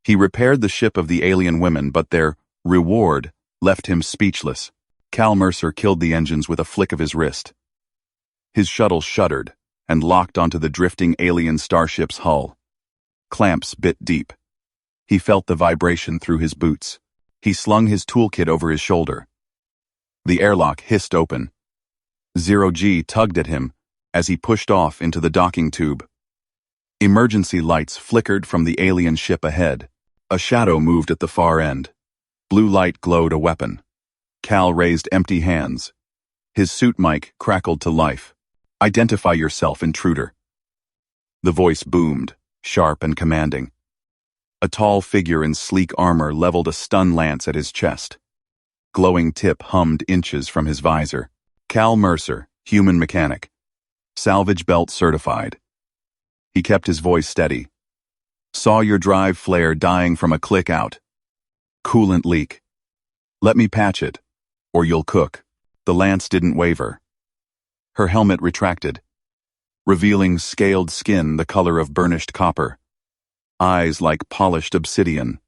He repaired the ship of the alien women, but their reward left him speechless. Cal Mercer killed the engines with a flick of his wrist. His shuttle shuddered and locked onto the drifting alien starship's hull. Clamps bit deep. He felt the vibration through his boots. He slung his toolkit over his shoulder. The airlock hissed open. Zero-G tugged at him as he pushed off into the docking tube. Emergency lights flickered from the alien ship ahead. A shadow moved at the far end. Blue light glowed a weapon. Cal raised empty hands. His suit mic crackled to life. "Identify yourself, intruder." The voice boomed, sharp and commanding. A tall figure in sleek armor leveled a stun lance at his chest. Glowing tip hummed inches from his visor. Cal Mercer, human mechanic. Salvage belt certified. He kept his voice steady. "Saw your drive flare dying from a click out. Coolant leak. Let me patch it, or you'll cook." The lance didn't waver. Her helmet retracted, revealing scaled skin the color of burnished copper. Eyes like polished obsidian.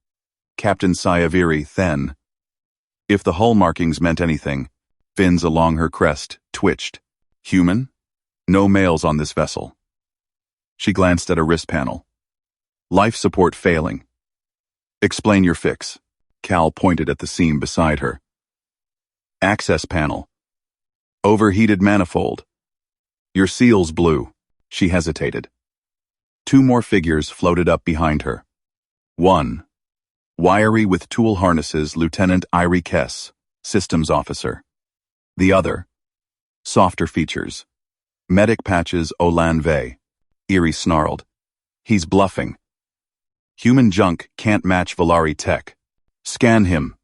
Captain Sci-Fi Then. If the hull markings meant anything, fins along her crest twitched. Human? No males on this vessel. She glanced at a wrist panel. Life support failing. "Explain your fix." Cal pointed at the seam beside her. "Access panel. Overheated manifold. Your seals blew." She hesitated. Two more figures floated up behind her. One, wiry with tool harnesses, Lieutenant Irie Kess, systems officer. The other, softer features. Medic patches Olan Vey. Irie snarled. "He's bluffing. Human junk can't match Valari tech. Scan him,"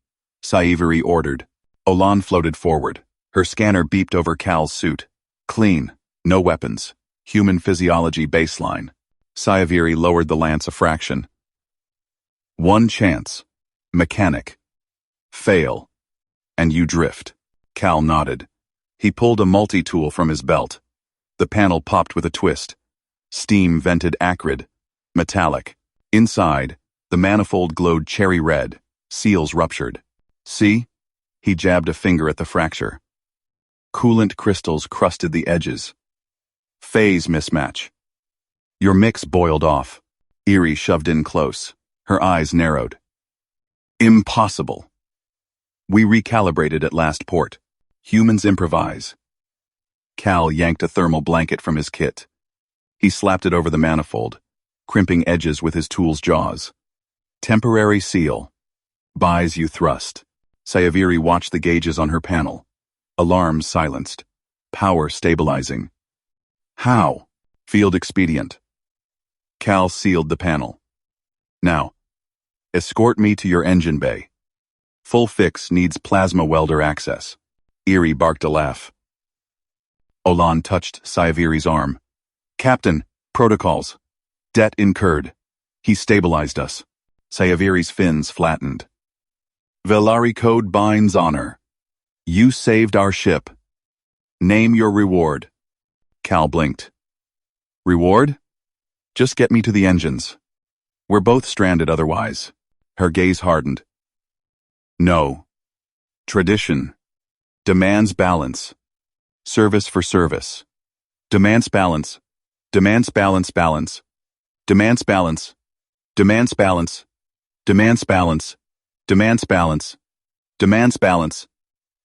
Sci-Fi ordered. Olan floated forward. Her scanner beeped over Cal's suit. Clean. No weapons. Human physiology baseline. Sci-Fi lowered the lance a fraction. "One chance. Mechanic. Fail. And you drift." Cal nodded. He pulled a multi-tool from his belt. The panel popped with a twist. Steam vented acrid, metallic. Inside, the manifold glowed cherry red. Seals ruptured. "See?" He jabbed a finger at the fracture. Coolant crystals crusted the edges. "Phase mismatch." Your mix boiled off. Irie shoved in close. Her eyes narrowed. "Impossible." "We recalibrated at last port. Humans improvise." Cal yanked a thermal blanket from his kit. He slapped it over the manifold, crimping edges with his tool's jaws. "Temporary seal. Buys you thrust." Sci-Fi watched the gauges on her panel. Alarms silenced. Power stabilizing. "How?" "Field expedient." Cal sealed the panel. "Now, escort me to your engine bay. Full fix needs plasma welder access." Irie barked a laugh. Olan touched Sci-Fi's arm. "Captain, protocols. Debt incurred. He stabilized us." Sci-Fi's fins flattened. "Valari code binds honor. You saved our ship. Name your reward." Cal blinked. "Reward? Just get me to the engines. We're both stranded otherwise." Her gaze hardened. "No. Tradition. Demands balance. Service for service. Demands balance. Demands balance balance. Demands balance. Demands balance. Demands balance. Demands balance. Demands balance.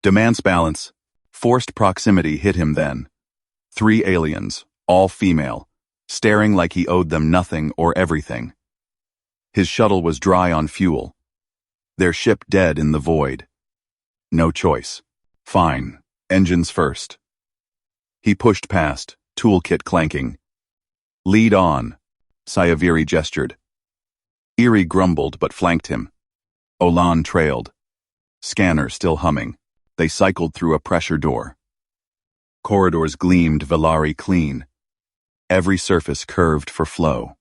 Demands balance." Forced proximity hit him then. 3 aliens, all female, staring like he owed them nothing or everything. His shuttle was dry on fuel. Their ship dead in the void. No choice. Fine, engines first. He pushed past, toolkit clanking. "Lead on," Sci-Fi gestured. Irie grumbled but flanked him. Olan trailed. Scanner still humming. They cycled through a pressure door. Corridors gleamed Valari clean. Every surface curved for flow.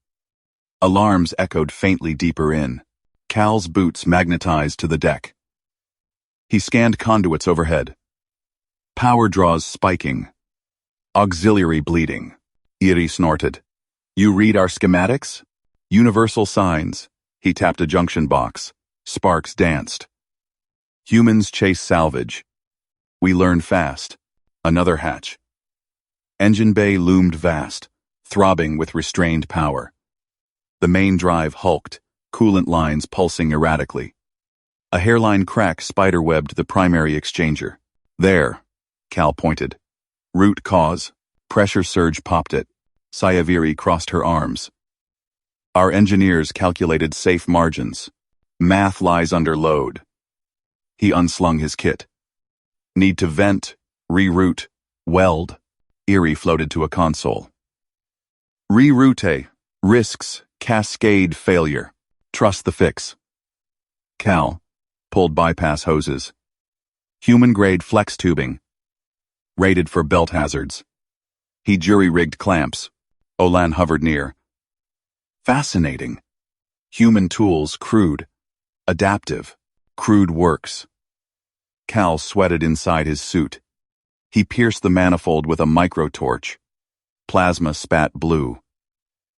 Alarms echoed faintly deeper in. Cal's boots magnetized to the deck. He scanned conduits overhead. Power draws spiking. Auxiliary bleeding. Irie snorted. "You read our schematics? Universal signs. He tapped a junction box. Sparks danced. Humans chase salvage. We learn fast. Another hatch. Engine bay loomed vast, throbbing with restrained power. The main drive hulked, coolant lines pulsing erratically. A hairline crack spiderwebbed the primary exchanger. There, Cal pointed. Root cause. Pressure surge popped it. Sayaviri crossed her arms. Our engineers calculated safe margins. Math lies under load. He unslung his kit. Need to vent, reroute, weld. Erie floated to a console. Reroute. Risks. Cascade failure. Trust the fix. Cal pulled bypass hoses. Human-grade flex tubing. Rated for belt hazards. He jury-rigged clamps. Olan hovered near. Fascinating. Human tools crude. Adaptive. Crude works. Cal sweated inside his suit. He pierced the manifold with a microtorch. Plasma spat blue.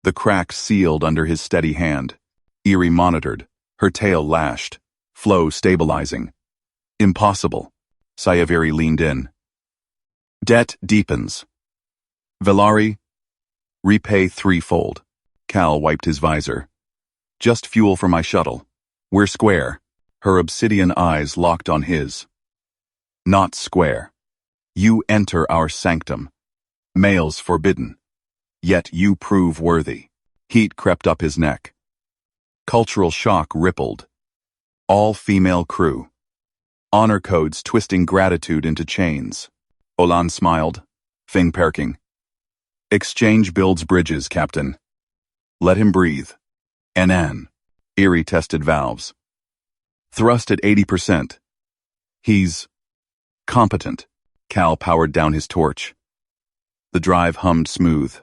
The crack sealed under his steady hand. Erie monitored. Her tail lashed. Flow stabilizing. Impossible. Sayaviri leaned in. Debt deepens. Velari, repay threefold. Cal wiped his visor. Just fuel for my shuttle. We're square. Her obsidian eyes locked on his. Not square. You enter our sanctum. Males forbidden. Yet you prove worthy. Heat crept up his neck. Cultural shock rippled. All-female crew. Honor codes twisting gratitude into chains. Olan smiled, Fing perking. Exchange builds bridges, Captain. Let him breathe. NN. Erie tested valves. Thrust at 80%. He's competent. Cal powered down his torch. The drive hummed smooth.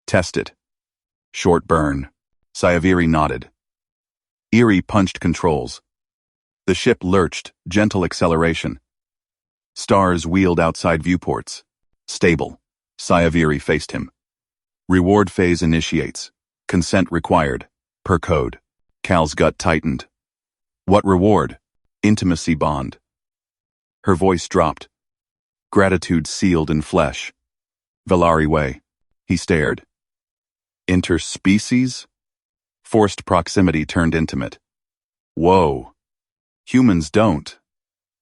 Test it. Short burn. Sayaviri nodded. Erie punched controls. The ship lurched, gentle acceleration. Stars wheeled outside viewports. Stable. Sayaviri faced him. Reward phase initiates. Consent required. Per code. Cal's gut tightened. What reward? Intimacy bond. Her voice dropped. Gratitude sealed in flesh. Velari way. He stared. Interspecies? Forced proximity turned intimate. Whoa. Humans don't.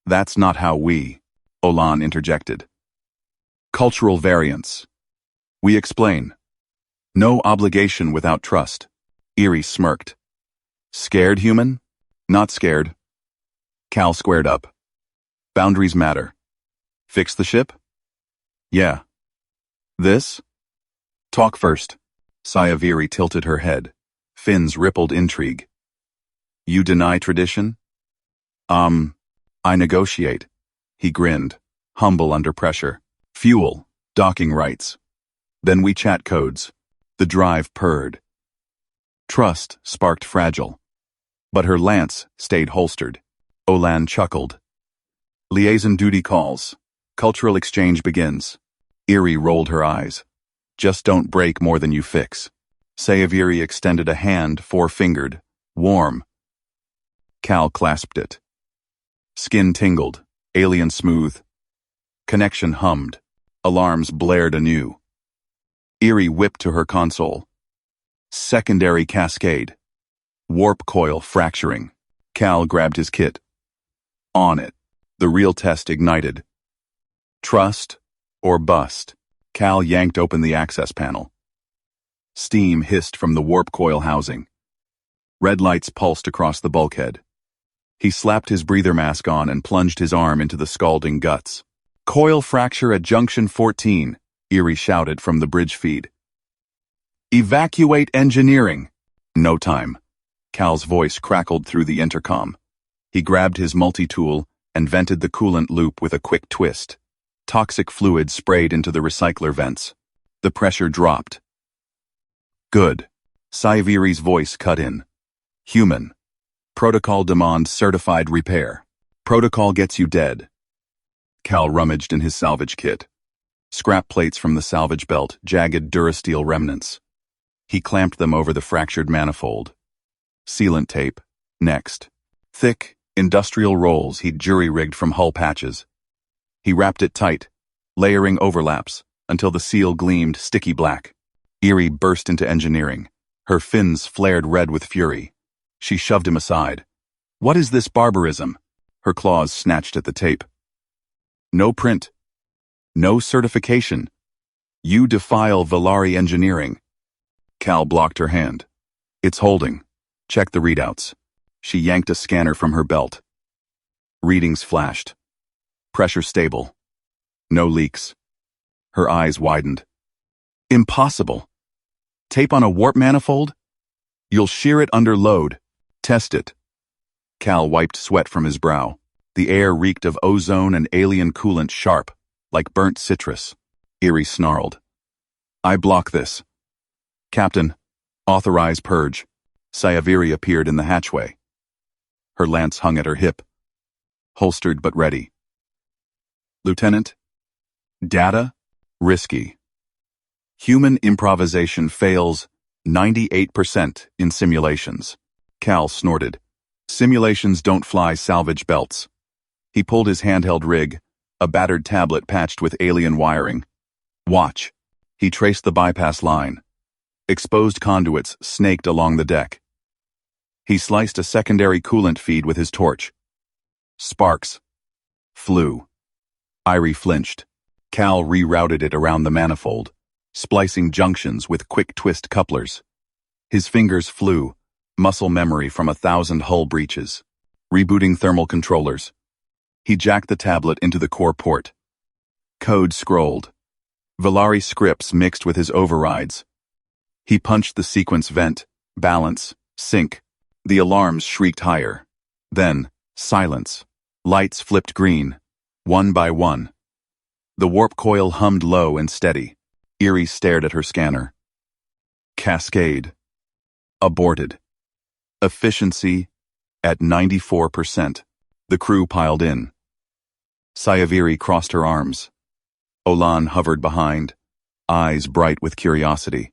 That's not how we. Olan interjected. Cultural variance. We explain. No obligation without trust. Erie smirked. Scared human? Not scared. Cal squared up. Boundaries matter. Fix the ship? Yeah. This? Talk first. Sayaviri tilted her head. Fins rippled intrigue. You deny tradition? I negotiate. He grinned, humble under pressure. Fuel, docking rights. Then we chat codes. The drive purred. Trust sparked fragile. But her lance stayed holstered. Olan chuckled. Liaison duty calls. Cultural exchange begins. Erie rolled her eyes. Just don't break more than you fix. Sayaviri extended a hand, four-fingered. Warm. Cal clasped it. Skin tingled. Alien smooth. Connection hummed. Alarms blared anew. Erie whipped to her console. Secondary cascade. Warp coil fracturing. Cal grabbed his kit. On it. The real test ignited. Trust or bust. Cal yanked open the access panel. Steam hissed from the warp coil housing. Red lights pulsed across the bulkhead. He slapped his breather mask on and plunged his arm into the scalding guts. Coil fracture at junction 14, Erie shouted from the bridge feed. Evacuate engineering. No time. Cal's voice crackled through the intercom. He grabbed his multi-tool and vented the coolant loop with a quick twist. Toxic fluid sprayed into the recycler vents. The pressure dropped. Good. Sayaviri's voice cut in. Human. Protocol demands certified repair. Protocol gets you dead. Cal rummaged in his salvage kit. Scrap plates from the salvage belt, jagged Durasteel remnants. He clamped them over the fractured manifold. Sealant tape. Next. Thick, industrial rolls he'd jury-rigged from hull patches. He wrapped it tight, layering overlaps, until the seal gleamed sticky black. Eerie burst into engineering. Her fins flared red with fury. She shoved him aside. "What is this barbarism?" Her claws snatched at the tape. "No print. No certification. You defile Valari engineering." Cal blocked her hand. "It's holding. Check the readouts." She yanked a scanner from her belt. Readings flashed. Pressure stable. No leaks. Her eyes widened. "Impossible. Tape on a warp manifold? You'll shear it under load. Test it." Cal wiped sweat from his brow. The air reeked of ozone and alien coolant sharp, like burnt citrus. Eerie snarled. "I block this." "Captain, authorize purge." Sayaviri appeared in the hatchway. Her lance hung at her hip, holstered but ready. "Lieutenant, data? Risky. Human improvisation fails 98% in simulations." Cal snorted. "Simulations don't fly salvage belts." He pulled his handheld rig, a battered tablet patched with alien wiring. "Watch." He traced the bypass line. Exposed conduits snaked along the deck. He sliced a secondary coolant feed with his torch. Sparks flew. Irie flinched. Cal rerouted it around the manifold, splicing junctions with quick twist couplers. His fingers flew, muscle memory from 1,000 hull breaches. Rebooting thermal controllers. He jacked the tablet into the core port. Code scrolled. Valari scripts mixed with his overrides. He punched the sequence vent, balance, sync. The alarms shrieked higher. Then, silence. Lights flipped green, one by one. The warp coil hummed low and steady. Eerie stared at her scanner. Cascade. Aborted. Efficiency at 94%. The crew piled in. Sayaviri crossed her arms. Olan hovered behind, eyes bright with curiosity.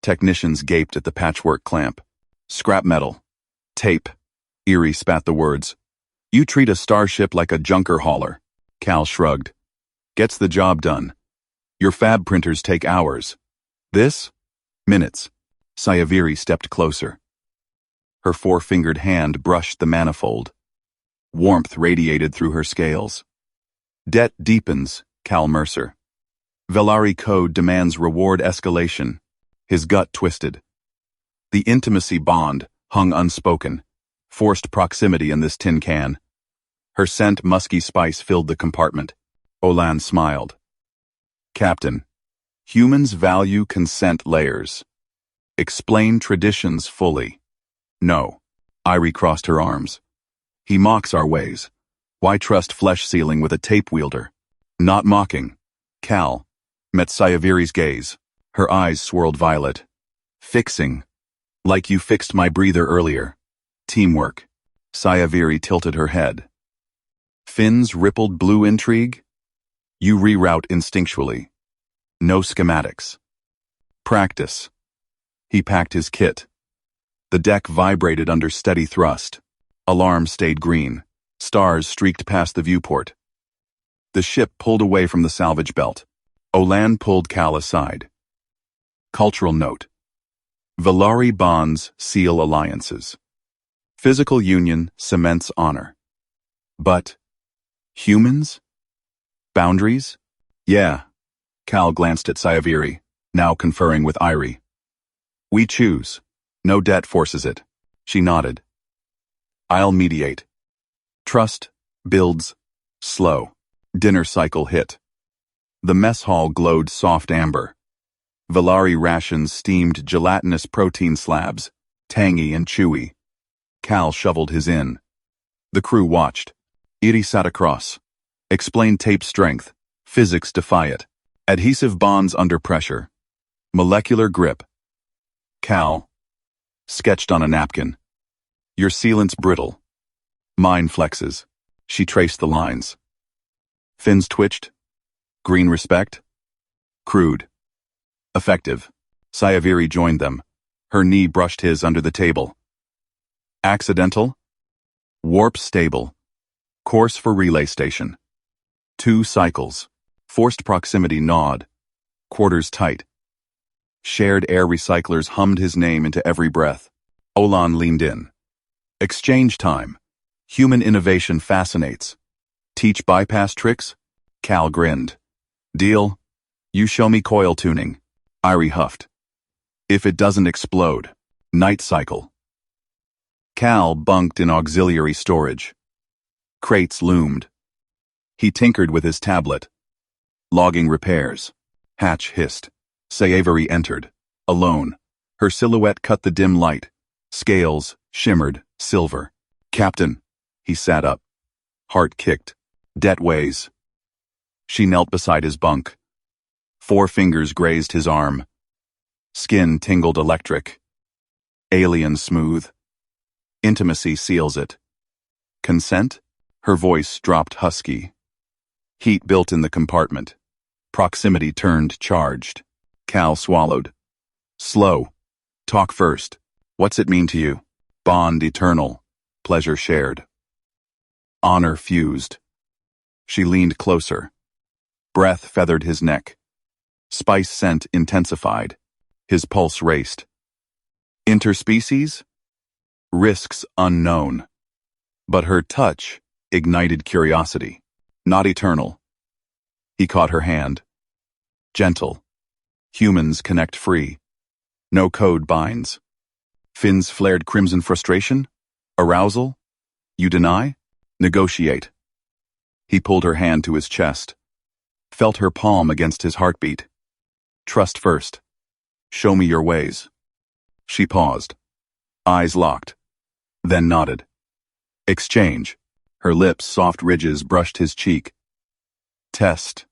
Technicians gaped at the patchwork clamp. "Scrap metal. Tape." Eerie spat the words. "You treat a starship like a junker hauler." Cal shrugged. "Gets the job done. Your fab printers take hours. This? Minutes." Sayaviri stepped closer. Her four-fingered hand brushed the manifold. Warmth radiated through her scales. "Debt deepens, Cal Mercer. Valari code demands reward escalation." His gut twisted. The intimacy bond hung unspoken, forced proximity in this tin can. Her scent musky spice filled the compartment. Olan smiled. "Captain, humans value consent layers. Explain traditions fully." "No." Irie crossed her arms. "He mocks our ways. Why trust flesh sealing with a tape wielder?" "Not mocking." Cal met Sayaviri's gaze. Her eyes swirled violet. "Fixing. Like you fixed my breather earlier. Teamwork." Sayaviri tilted her head. "Fins rippled blue intrigue? You reroute instinctually. No schematics. Practice." He packed his kit. The deck vibrated under steady thrust. Alarm stayed green. Stars streaked past the viewport. The ship pulled away from the salvage belt. Olan pulled Cal aside. Cultural note. Valari bonds seal alliances. Physical union cements honor. But humans? Boundaries? Yeah. Cal glanced at Sayaviri, now conferring with Irie. "We choose. No debt forces it." She nodded. "I'll mediate." Trust builds slow. Dinner cycle hit. The mess hall glowed soft amber. Valari rations steamed gelatinous protein slabs, tangy and chewy. Cal shoveled his in. The crew watched. Eerie sat across. Explain tape strength. Physics defy it. Adhesive bonds under pressure. Molecular grip. Cal sketched on a napkin. "Your sealant's brittle. Mine flexes." She traced the lines. Fins twitched. Green respect. Crude. Effective. Sayaviri joined them. Her knee brushed his under the table. Accidental? Warp stable. Course for relay station. 2 cycles. Forced proximity gnawed. Quarters tight. Shared air recyclers hummed his name into every breath. Olan leaned in. Exchange time. Human innovation fascinates. Teach bypass tricks? Cal grinned. Deal? You show me coil tuning. Irie huffed. If it doesn't explode. Night cycle. Cal bunked in auxiliary storage. Crates loomed. He tinkered with his tablet. Logging repairs. Hatch hissed. Scifistories entered. Alone. Her silhouette cut the dim light. Scales shimmered silver. Captain. He sat up. Heart kicked. Debt weighs. She knelt beside his bunk. 4 fingers grazed his arm. Skin tingled electric. Alien smooth. Intimacy seals it. Consent? Her voice dropped husky. Heat built in the compartment. Proximity turned charged. Cal swallowed. Slow. Talk first. What's it mean to you? Bond eternal. Pleasure shared. Honor fused. She leaned closer. Breath feathered his neck. Spice scent intensified. His pulse raced. Interspecies? Risks unknown. But her touch ignited curiosity. Not eternal. He caught her hand. Gentle. Humans connect free. No code binds. Fins flared crimson frustration? Arousal? You deny? Negotiate. He pulled her hand to his chest. Felt her palm against his heartbeat. Trust first. Show me your ways. She paused. Eyes locked. Then nodded. Exchange. Her lips' soft ridges brushed his cheek. Test.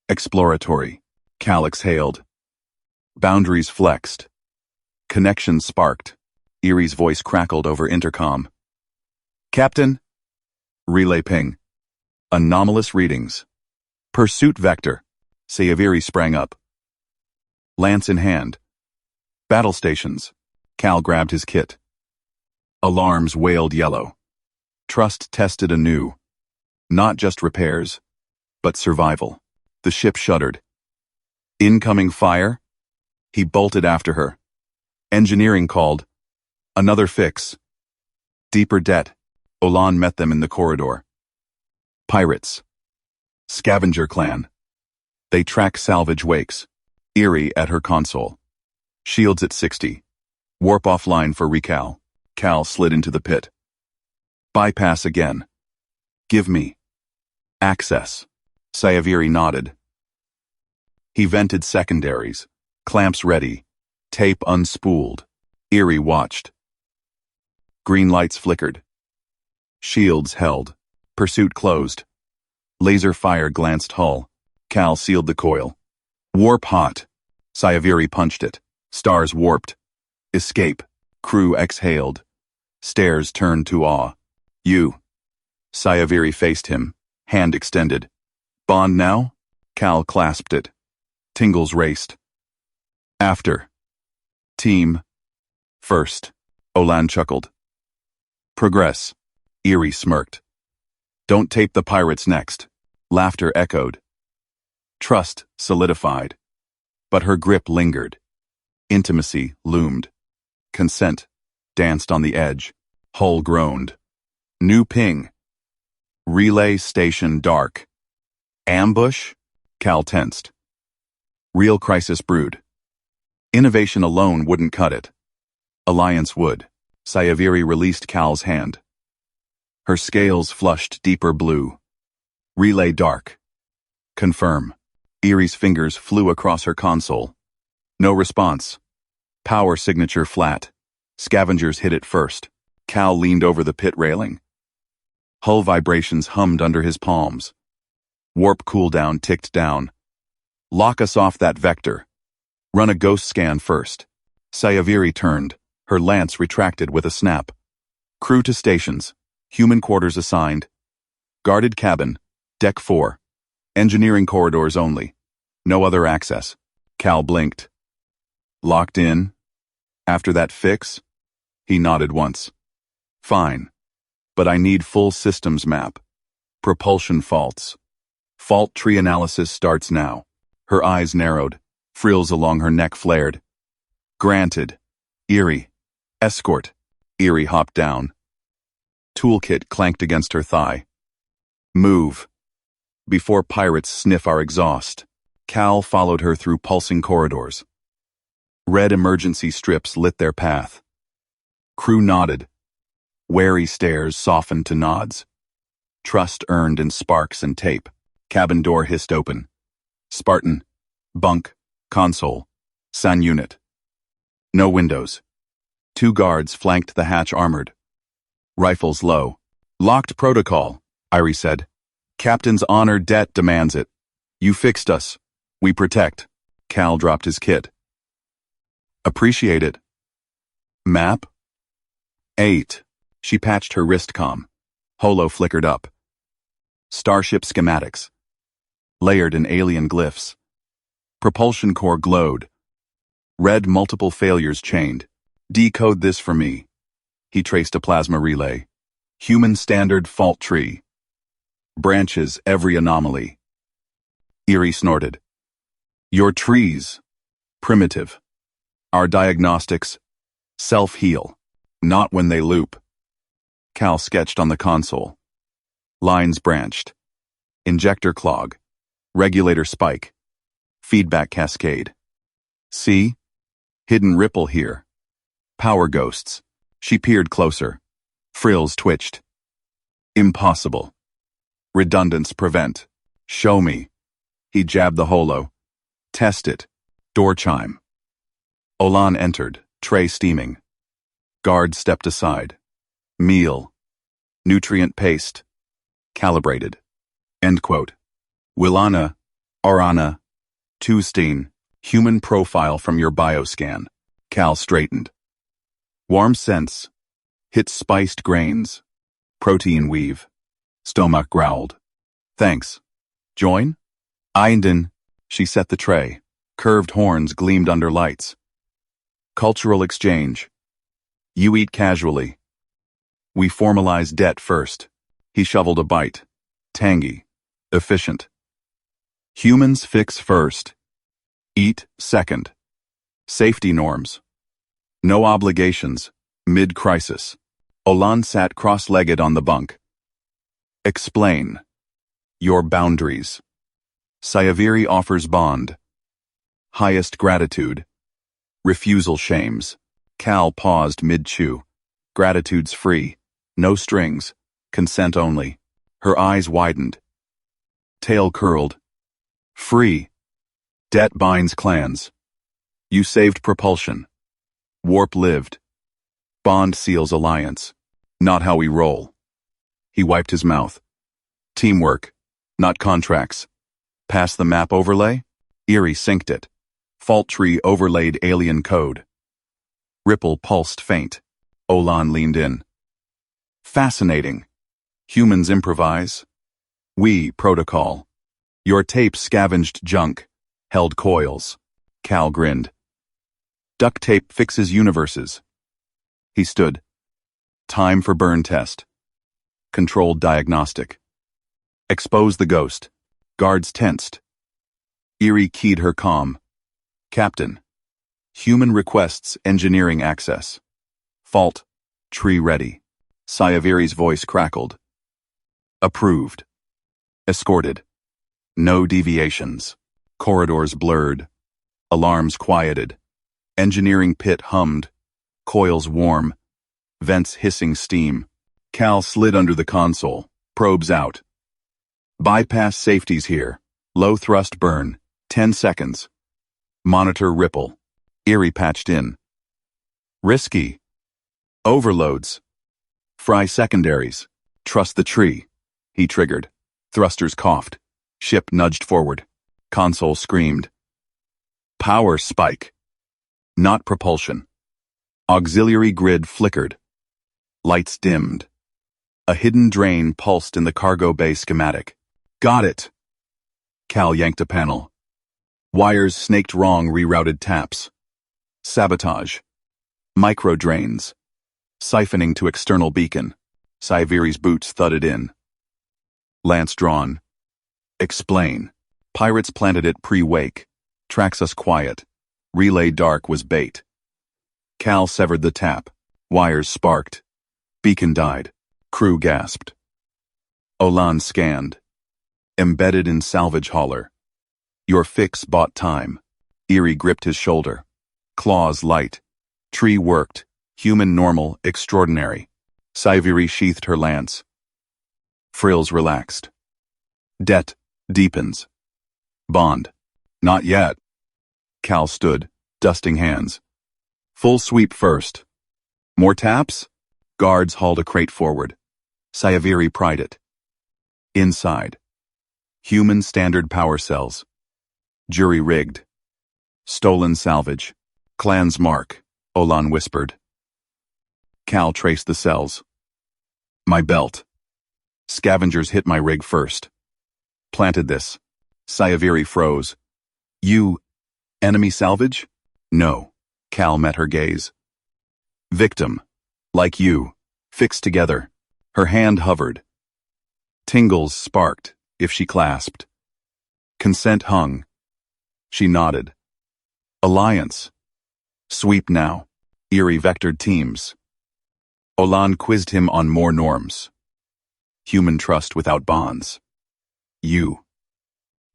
Exploratory. Cal exhaled. Boundaries flexed. Connection sparked. Erie's voice crackled over intercom. Captain? Relay ping. Anomalous readings. Pursuit vector. Scifistories sprang up. Lance in hand. Battle stations. Cal grabbed his kit. Alarms wailed yellow. Trust tested anew. Not just repairs, but survival. The ship shuddered. Incoming fire? He bolted after her. Engineering called. Another fix. Deeper debt. Olan met them in the corridor. Pirates. Scavenger clan. They track salvage wakes. Erie at her console. Shields at 60. Warp offline for recal. Cal slid into the pit. Bypass again. Give me. Access. Scifistories nodded. He vented secondaries. Clamps ready. Tape unspooled. Erie watched. Green lights flickered. Shields held. Pursuit closed. Laser fire glanced hull. Cal sealed the coil. Warp hot. Scifistories punched it. Stars warped. Escape. Crew exhaled. Stares turned to awe. You. Scifistories faced him. Hand extended. Bond now? Cal clasped it. Tingles raced. After. Team. First. Olan chuckled. Progress. Erie smirked. Don't tape the pirates next. Laughter echoed. Trust solidified. But her grip lingered. Intimacy loomed. Consent danced on the edge. Hull groaned. New ping. Relay station dark. Ambush? Cal tensed. Real crisis brewed. Innovation alone wouldn't cut it. Alliance would. Scifistories released Cal's hand. Her scales flushed deeper blue. Relay dark. Confirm. Erie's fingers flew across her console. No response. Power signature flat. Scavengers hit it first. Cal leaned over the pit railing. Hull vibrations hummed under his palms. Warp cooldown ticked down. Lock us off that vector. Run a ghost scan first. Scifistories turned. Her lance retracted with a snap. Crew to stations. Human quarters assigned. Guarded cabin. Deck 4. Engineering corridors only. No other access. Cal blinked. Locked in? After that fix? He nodded once. Fine. But I need full systems map. Propulsion faults. Fault tree analysis starts now. Her eyes narrowed. Frills along her neck flared. Granted. Eerie. Escort. Eerie hopped down. Toolkit clanked against her thigh. Move. Before pirates sniff our exhaust. Cal followed her through pulsing corridors. Red emergency strips lit their path. Crew nodded. Wary stares softened to nods. Trust earned in sparks and tape. Cabin door hissed open. Spartan. Bunk. Console. Sun unit. No windows. 2 guards flanked the hatch armored. Rifles low. Locked protocol, Irie said. Captain's honor debt demands it. You fixed us. We protect. Cal dropped his kit. Appreciate it. Map? 8. She patched her wrist comm. Holo flickered up. Starship schematics. Layered in alien glyphs. Propulsion core glowed. Red multiple failures chained. Decode this for me. He traced a plasma relay. Human standard fault tree. Branches every anomaly. Eerie snorted. Your trees. Primitive. Our diagnostics. Self-heal. Not when they loop. Cal sketched on the console. Lines branched. Injector clog. Regulator spike. Feedback cascade. See? Hidden ripple here. Power ghosts. She peered closer. Frills twitched. Impossible. Redundance prevent. Show me. He jabbed the holo. Test it. Door chime. Olan entered, tray steaming. Guard stepped aside. Meal. Nutrient paste. Calibrated. End quote. Willana, Arana, Tustein, human profile from your bioscan. Cal straightened. Warm scents. Hit spiced grains. Protein weave. Stomach growled. Thanks. Join? Einden. She set the tray. Curved horns gleamed under lights. Cultural exchange. You eat casually. We formalize debt first. He shoveled a bite. Tangy. Efficient. Humans fix first. Eat second. Safety norms. No obligations. Mid-crisis. Olan sat cross-legged on the bunk. Explain. Your boundaries. Sayaviri offers bond. Highest gratitude. Refusal shames. Cal paused mid-chew. Gratitude's free. No strings. Consent only. Her eyes widened. Tail curled. Free. Debt binds clans. You saved propulsion. Warp lived. Bond seals alliance. Not how we roll. He wiped his mouth. Teamwork. Not contracts. Pass the map overlay? Eerie synced it. Fault tree overlaid alien code. Ripple pulsed faint. Olan leaned in. Fascinating. Humans improvise. We protocol. Your tape scavenged junk. Held coils. Cal grinned. Duct tape fixes universes. He stood. Time for burn test. Controlled diagnostic. Expose the ghost. Guards tensed. Eerie keyed her comm. Captain. Human requests engineering access. Fault. Tree ready. Sayaviri's voice crackled. Approved. Escorted. No deviations. Corridors blurred. Alarms quieted. Engineering pit hummed. Coils warm. Vents hissing steam. Cal slid under the console. Probes out. Bypass safeties here. Low thrust burn. 10 seconds. Monitor ripple. Eerie patched in. Risky. Overloads. Fry secondaries. Trust the tree. He triggered. Thrusters coughed. Ship nudged forward. Console screamed. Power spike. Not propulsion. Auxiliary grid flickered. Lights dimmed. A hidden drain pulsed in the cargo bay schematic. Got it. Cal yanked a panel. Wires snaked wrong rerouted taps. Sabotage. Micro drains. Siphoning to external beacon. Saiviri's boots thudded in. Lance drawn. Explain. Pirates planted it pre-wake. Tracks us quiet. Relay dark was bait. Cal severed the tap. Wires sparked. Beacon died. Crew gasped. Olan scanned. Embedded in salvage hauler. Your fix bought time. Eerie gripped his shoulder. Claws light. Tree worked. Human normal, extraordinary. Saiviri sheathed her lance. Frills relaxed. Debt deepens. Bond. Not yet. Cal stood, dusting hands. Full sweep first. More taps? Guards hauled a crate forward. Saiviri pried it. Inside. Human standard power cells. Jury rigged. Stolen salvage. Clan's mark, Olan whispered. Cal traced the cells. My belt. Scavengers hit my rig first. Planted this. Saiviri froze. You, enemy salvage? No. Cal met her gaze. Victim. Like you. Fixed together. Her hand hovered. Tingles sparked, if she clasped. Consent hung. She nodded. Alliance. Sweep now. Eerie vectored teams. Olan quizzed him on more norms. Human trust without bonds. You.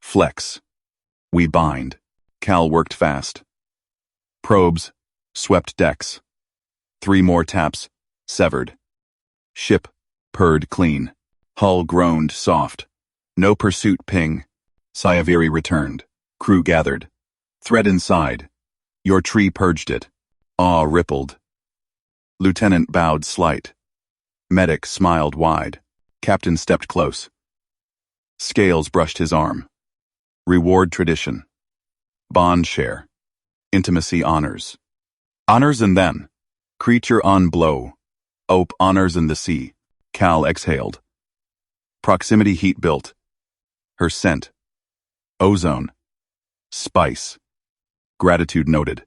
Flex. We bind. Cal worked fast. Probes. Swept decks. 3 more taps. Severed. Ship. Purred clean. Hull groaned soft. No pursuit ping. Saiviri returned. Crew gathered. Thread inside. Your tree purged it. Awe rippled. Lieutenant bowed slight. Medic smiled wide. Captain stepped close. Scales brushed his arm. Reward tradition. Bond share. Intimacy honors. Honors and then. Creature on blow. Ope honors in the sea. Cal exhaled. Proximity heat built. Her scent. Ozone. Spice. Gratitude noted.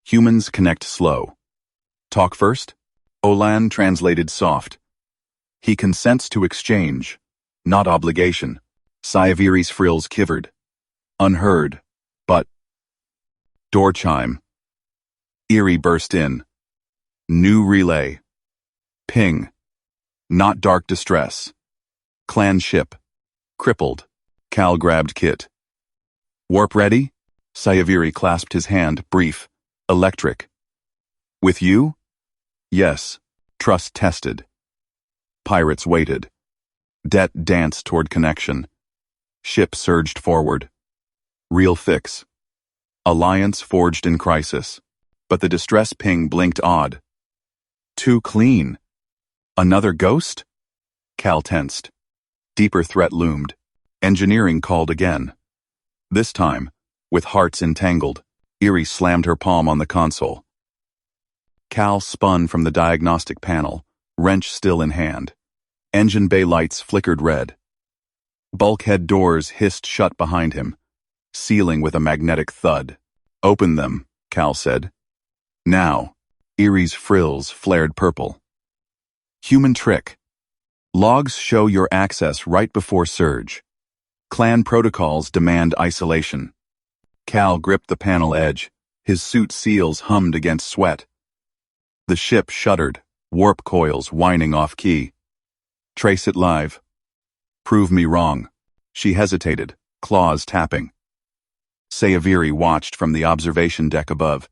Humans connect slow. Talk first? Olan translated soft. He consents to exchange, not obligation. Saiviri's frills quivered. Unheard, but... Door chime. Eerie burst in. New relay. Ping. Not dark distress. Clan ship. Crippled. Cal grabbed kit. Warp ready? Saiviri clasped his hand, brief. Electric. With you? Yes. Trust tested. Pirates waited. Debt danced toward connection. Ship surged forward. Real fix. Alliance forged in crisis. But the distress ping blinked odd. Too clean. Another ghost? Cal tensed. Deeper threat loomed. Engineering called again. This time, with hearts entangled, Eerie slammed her palm on the console. Cal spun from the diagnostic panel, wrench still in hand. Engine bay lights flickered red. Bulkhead doors hissed shut behind him, sealing with a magnetic thud. Open them, Cal said. Now, Eerie's frills flared purple. Human trick. Logs show your access right before surge. Clan protocols demand isolation. Cal gripped the panel edge. His suit seals hummed against sweat. The ship shuddered, warp coils whining off-key. Trace it live. Prove me wrong. She hesitated, claws tapping. Saiviri watched from the observation deck above,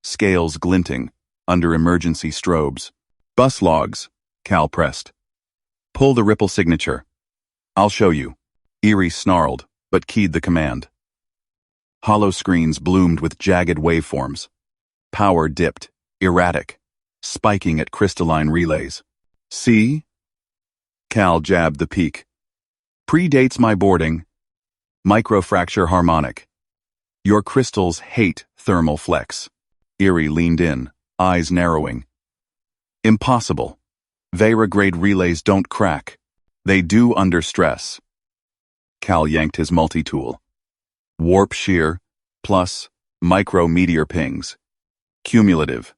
scales glinting under emergency strobes. Bus logs, Cal pressed. Pull the ripple signature. I'll show you. Eerie snarled, but keyed the command. Hollow screens bloomed with jagged waveforms. Power dipped, erratic, spiking at crystalline relays. See? Cal jabbed the peak. Predates my boarding. Microfracture harmonic. Your crystals hate thermal flex. Eerie leaned in, eyes narrowing. Impossible. Vera-grade relays don't crack. They do under stress. Cal yanked his multi-tool. Warp shear, plus micro-meteor pings. Cumulative.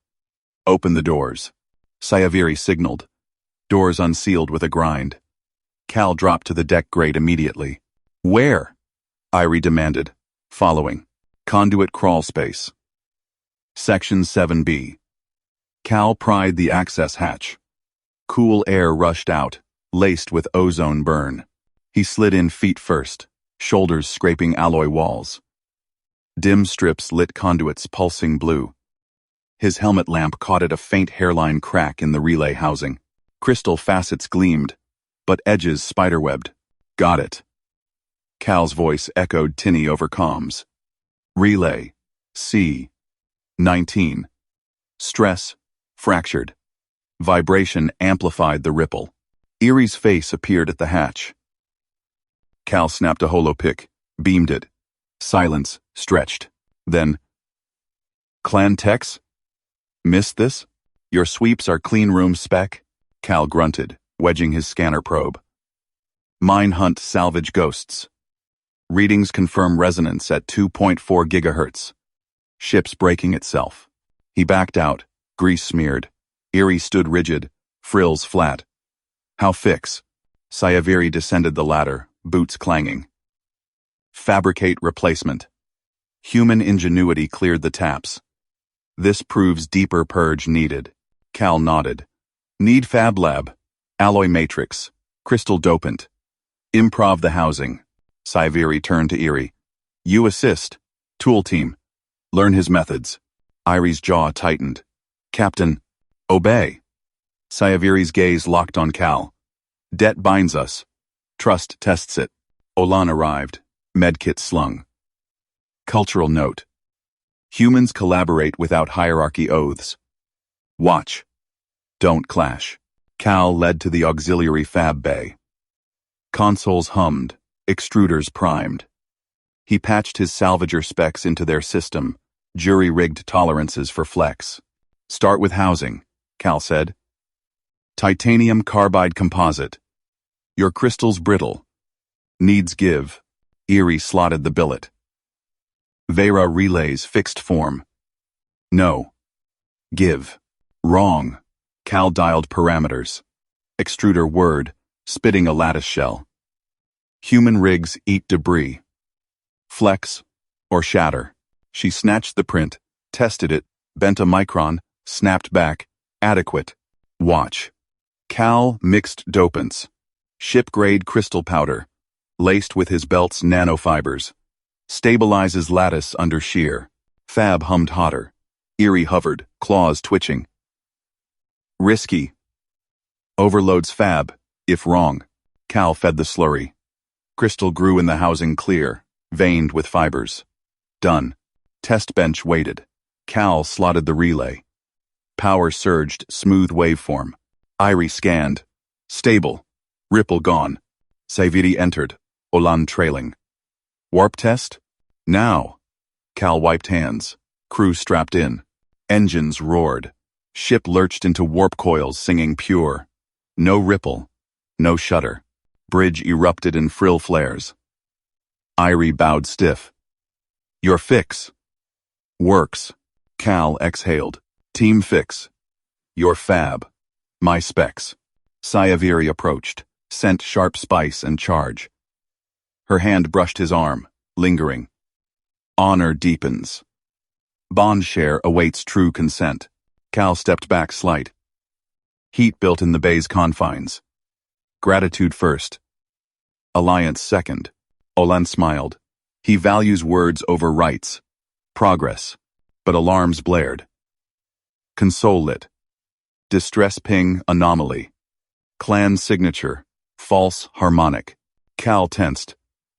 Open the doors. Sci-Fi signaled. Doors unsealed with a grind. Cal dropped to the deck grate immediately. Where? Irie demanded, following. Conduit crawl space. Section 7B. Cal pried the access hatch. Cool air rushed out, laced with ozone burn. He slid in feet first, shoulders scraping alloy walls. Dim strips lit conduits pulsing blue. His helmet lamp caught at a faint hairline crack in the relay housing. Crystal facets gleamed, but edges spiderwebbed. Got it. Cal's voice echoed tinny over comms. Relay. C. 19. Stress. Fractured. Vibration amplified the ripple. Erie's face appeared at the hatch. Cal snapped a holopic, beamed it. Silence, stretched. Then, Clan Tex? Missed this? Your sweeps are clean room spec? Cal grunted, wedging his scanner probe. Mine hunt salvage ghosts. Readings confirm resonance at 2.4 gigahertz. Ship's breaking itself. He backed out, grease smeared. Erie stood rigid, frills flat. How fix? Sci-Fi descended the ladder, boots clanging. Fabricate replacement. Human ingenuity cleared the taps. This proves deeper purge needed. Cal nodded. Need Fab Lab. Alloy matrix. Crystal dopant. Improv the housing. Sci-Fi turned to Erie. You assist. Tool team. Learn his methods. Irie's jaw tightened. Captain. Obey. Sci-Fi's gaze locked on Cal. Debt binds us. Trust tests it. Olan arrived. Medkit slung. Cultural note. Humans collaborate without hierarchy oaths. Watch. Don't clash. Cal led to the auxiliary fab bay. Consoles hummed, extruders primed. He patched his salvager specs into their system, jury-rigged tolerances for flex. Start with housing, Cal said. Titanium carbide composite. Your crystal's brittle. Needs give. Erie slotted the billet. Vera relays fixed form. No. Give. Wrong. Cal dialed parameters. Extruder word, spitting a lattice shell. Human rigs eat debris. Flex or shatter. She snatched the print, tested it, bent a micron, snapped back. Adequate. Watch. Cal mixed dopants. Ship-grade crystal powder, laced with his belt's nanofibers. Stabilizes lattice under shear. Fab hummed hotter. Erie hovered, claws twitching. Risky. Overloads fab, if wrong. Cal fed the slurry. Crystal grew in the housing clear, veined with fibers. Done. Test bench waited. Cal slotted the relay. Power surged, smooth waveform. Irie scanned. Stable. Ripple gone. Sci-Fi entered. Olan trailing. Warp test? Now. Cal wiped hands. Crew strapped in. Engines roared. Ship lurched into warp coils singing pure. No ripple. No shudder. Bridge erupted in frill flares. Irie bowed stiff. Your fix. Works. Cal exhaled. Team fix. Your fab. My specs. Sci-Fi approached, sent sharp spice and charge. Her hand brushed his arm, lingering. Honor deepens. Bond share awaits true consent. Cal stepped back slight. Heat built in the bay's confines. Gratitude first. Alliance second. Olan smiled. He values words over rights. Progress. But alarms blared. Console lit. Distress ping anomaly. Clan signature. False harmonic. Cal tensed.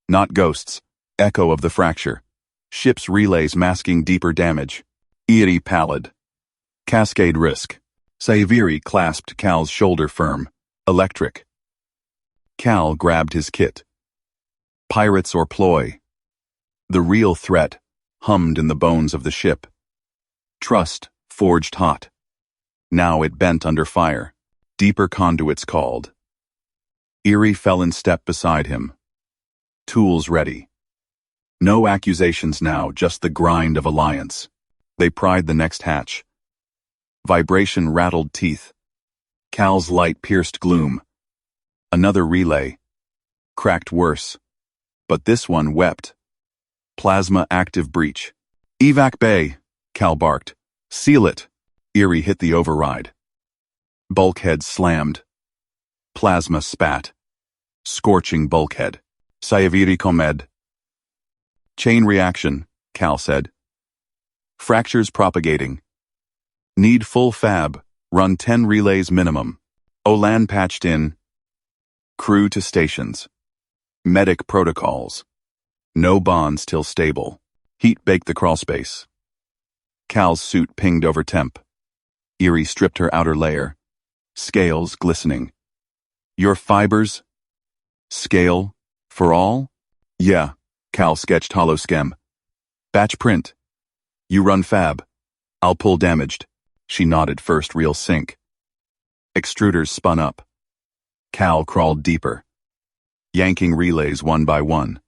Not ghosts. Echo of the fracture. Ship's relays masking deeper damage. Erie pallid. Cascade risk. Sci-Fi clasped Cal's shoulder firm. Electric. Cal grabbed his kit. Pirates or ploy. The real threat hummed in the bones of the ship. Trust forged hot. Now it bent under fire. Deeper conduits called. Erie fell in step beside him. Tools ready. No accusations now, just the grind of alliance. They pried the next hatch. Vibration rattled teeth. Cal's light pierced gloom. Another relay. Cracked worse. But this one wept. Plasma active breach. Evac Bay, Cal barked. Seal it. Eerie hit the override. Bulkhead slammed. Plasma spat. Scorching bulkhead. Sayaviri Komed. Chain reaction, Cal said. Fractures propagating. Need full fab. Run 10 relays minimum. Olan patched in. Crew to stations. Medic protocols. No bonds till stable. Heat baked the crawlspace. Cal's suit pinged over temp. Eerie stripped her outer layer. Scales glistening. Your fibers? Scale? For all? Yeah, Cal sketched hollow schem. Batch print. You run fab. I'll pull damaged. She nodded first real sync. Extruders spun up. Cal crawled deeper. Yanking relays one by one.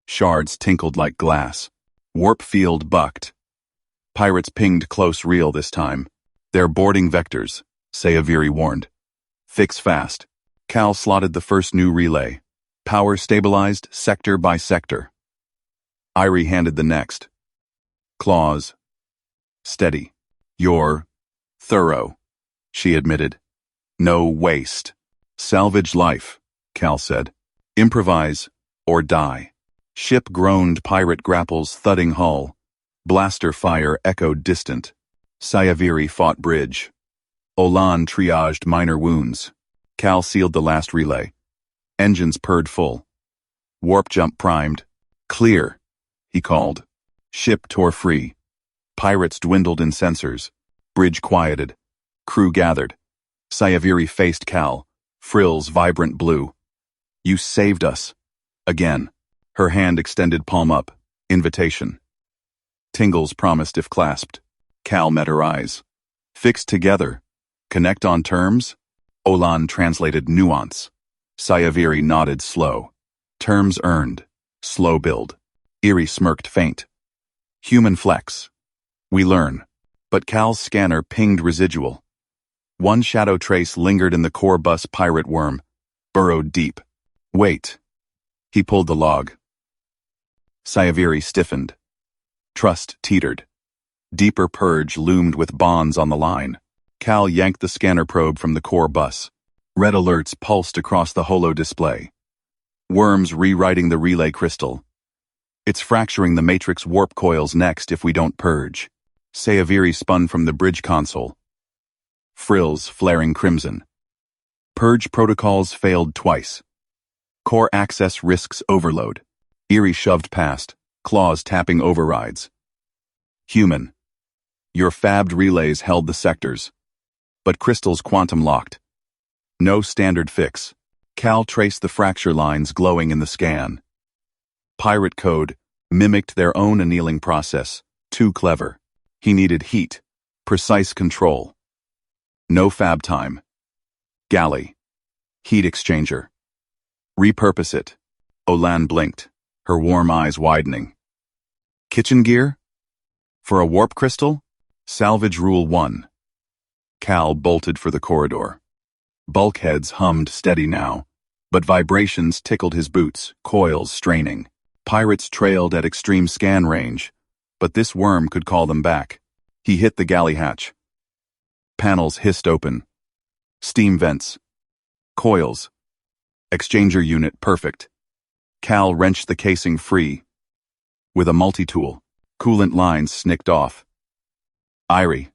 Shards tinkled like glass. Warp field bucked. Pirates pinged close reel this time. They're boarding vectors, Sayaviri warned. Fix fast. Cal slotted the first new relay. Power stabilized sector by sector. Irie handed the next. Claws. Steady. You're thorough, she admitted. No waste. Salvage life, Cal said. Improvise or die. Ship groaned, pirate grapples thudding hull. Blaster fire echoed distant. Sayaviri fought bridge. Olan triaged minor wounds. Cal sealed the last relay. Engines purred full. Warp jump primed. Clear, he called. Ship tore free. Pirates dwindled in sensors. Bridge quieted. Crew gathered. Sayaviri faced Cal. Frills vibrant blue. You saved us. Again. Her hand extended palm up. Invitation. Tingles promised if clasped. Cal met her eyes. Fixed together. Connect on terms? Olan translated nuance. Sayaviri nodded slow. Terms earned. Slow build. Eerie smirked faint. Human flex. We learn. But Cal's scanner pinged residual. One shadow trace lingered in the core bus pirate worm. Burrowed deep. Wait. He pulled the log. Sayaviri stiffened. Trust teetered. Deeper purge loomed with bonds on the line. Cal yanked the scanner probe from the core bus. Red alerts pulsed across the holo display. Worms rewriting the relay crystal. It's fracturing the matrix warp coils next if we don't purge. Sayaviri spun from the bridge console. Frills flaring crimson. Purge protocols failed twice. Core access risks overload. Eerie shoved past, claws tapping overrides. Human. Your fabbed relays held the sectors. But crystals quantum locked. No standard fix. Cal traced the fracture lines glowing in the scan. Pirate code mimicked their own annealing process. Too clever. He needed heat. Precise control. No fab time. Galley. Heat exchanger. Repurpose it. Olan blinked, her warm eyes widening. Kitchen gear? For a warp crystal? Salvage Rule 1. Cal bolted for the corridor. Bulkheads hummed steady now, but vibrations tickled his boots, coils straining. Pirates trailed at extreme scan range, but this worm could call them back. He hit the galley hatch. Panels hissed open. Steam vents. Coils. Exchanger unit perfect. Cal wrenched the casing free. With a multi-tool, coolant lines snicked off. Irie.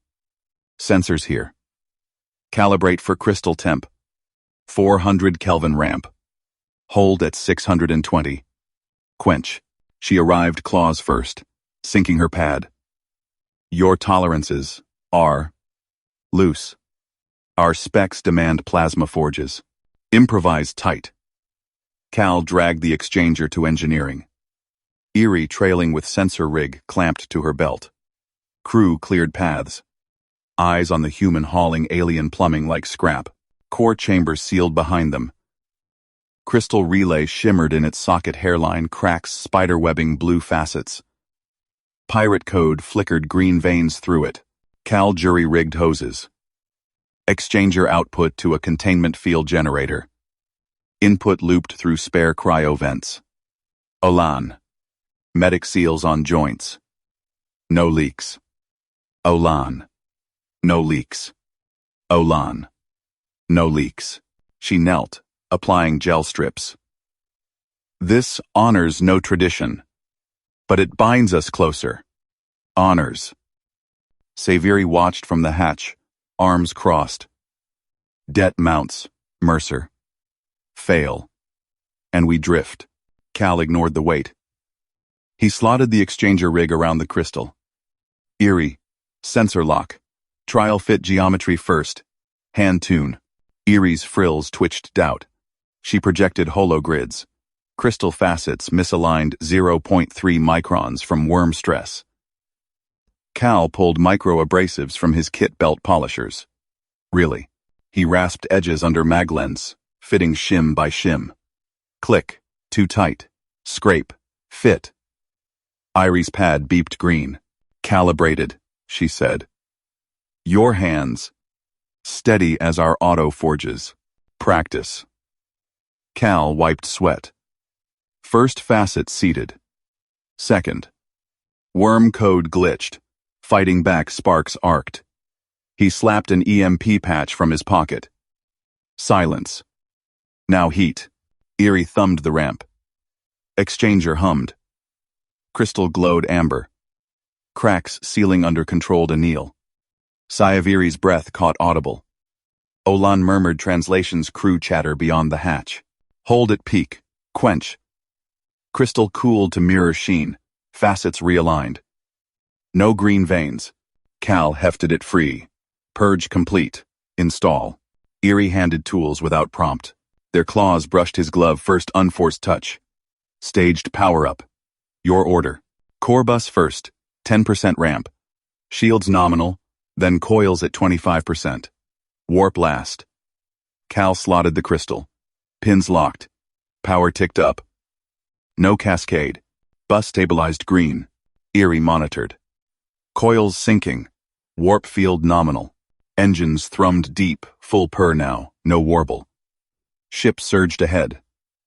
Sensors here. Calibrate for crystal temp. 400 Kelvin ramp. Hold at 620. Quench. She arrived claws first, sinking her pad. Your tolerances are loose. Our specs demand plasma forges. Improvise tight. Cal dragged the exchanger to engineering. Eerie trailing with sensor rig clamped to her belt. Crew cleared paths. Eyes on the human hauling alien plumbing like scrap. Core chambers sealed behind them. Crystal relay shimmered in its socket hairline, cracks spiderwebbing blue facets. Pirate code flickered green veins through it. Cal jury-rigged hoses. Exchanger output to a containment field generator. Input looped through spare cryo vents. Olan. Medic seals on joints. No leaks. Olan. No leaks. Olan. No leaks. She knelt, applying gel strips. This honors no tradition, but it binds us closer. Honors. Saviri watched from the hatch, arms crossed. Det mounts, Mercer. Fail. And we drift. Cal ignored the weight. He slotted the exchanger rig around the crystal. Eerie. Sensor lock. Trial fit geometry first. Hand tune. Eerie's frills twitched doubt. She projected hologrids. Crystal facets misaligned 0.3 microns from worm stress. Cal pulled micro-abrasives from his kit belt polishers. Really. He rasped edges under maglens, fitting shim by shim. Click. Too tight. Scrape. Fit. Irie's pad beeped green. Calibrated, she said. Your hands. Steady as our auto forges. Practice. Cal wiped sweat. First facet seated. Second. Worm code glitched. Fighting back sparks arced. He slapped an EMP patch from his pocket. Silence. Now heat. Eerie thumbed the ramp. Exchanger hummed. Crystal glowed amber. Cracks sealing under controlled anneal. Sayaviri's breath caught audible. Olan murmured translations crew chatter beyond the hatch. Hold at peak. Quench. Crystal cooled to mirror sheen. Facets realigned. No green veins. Cal hefted it free. Purge complete. Install. Eerie handed tools without prompt. Their claws brushed his glove first unforced touch. Staged power-up. Your order. Core bus first. 10% ramp. Shields nominal, then coils at 25%. Warp last. Cal slotted the crystal. Pins locked. Power ticked up. No cascade. Bus stabilized green. Eerie monitored. Coils sinking. Warp field nominal. Engines thrummed deep, full purr now, no warble. Ship surged ahead.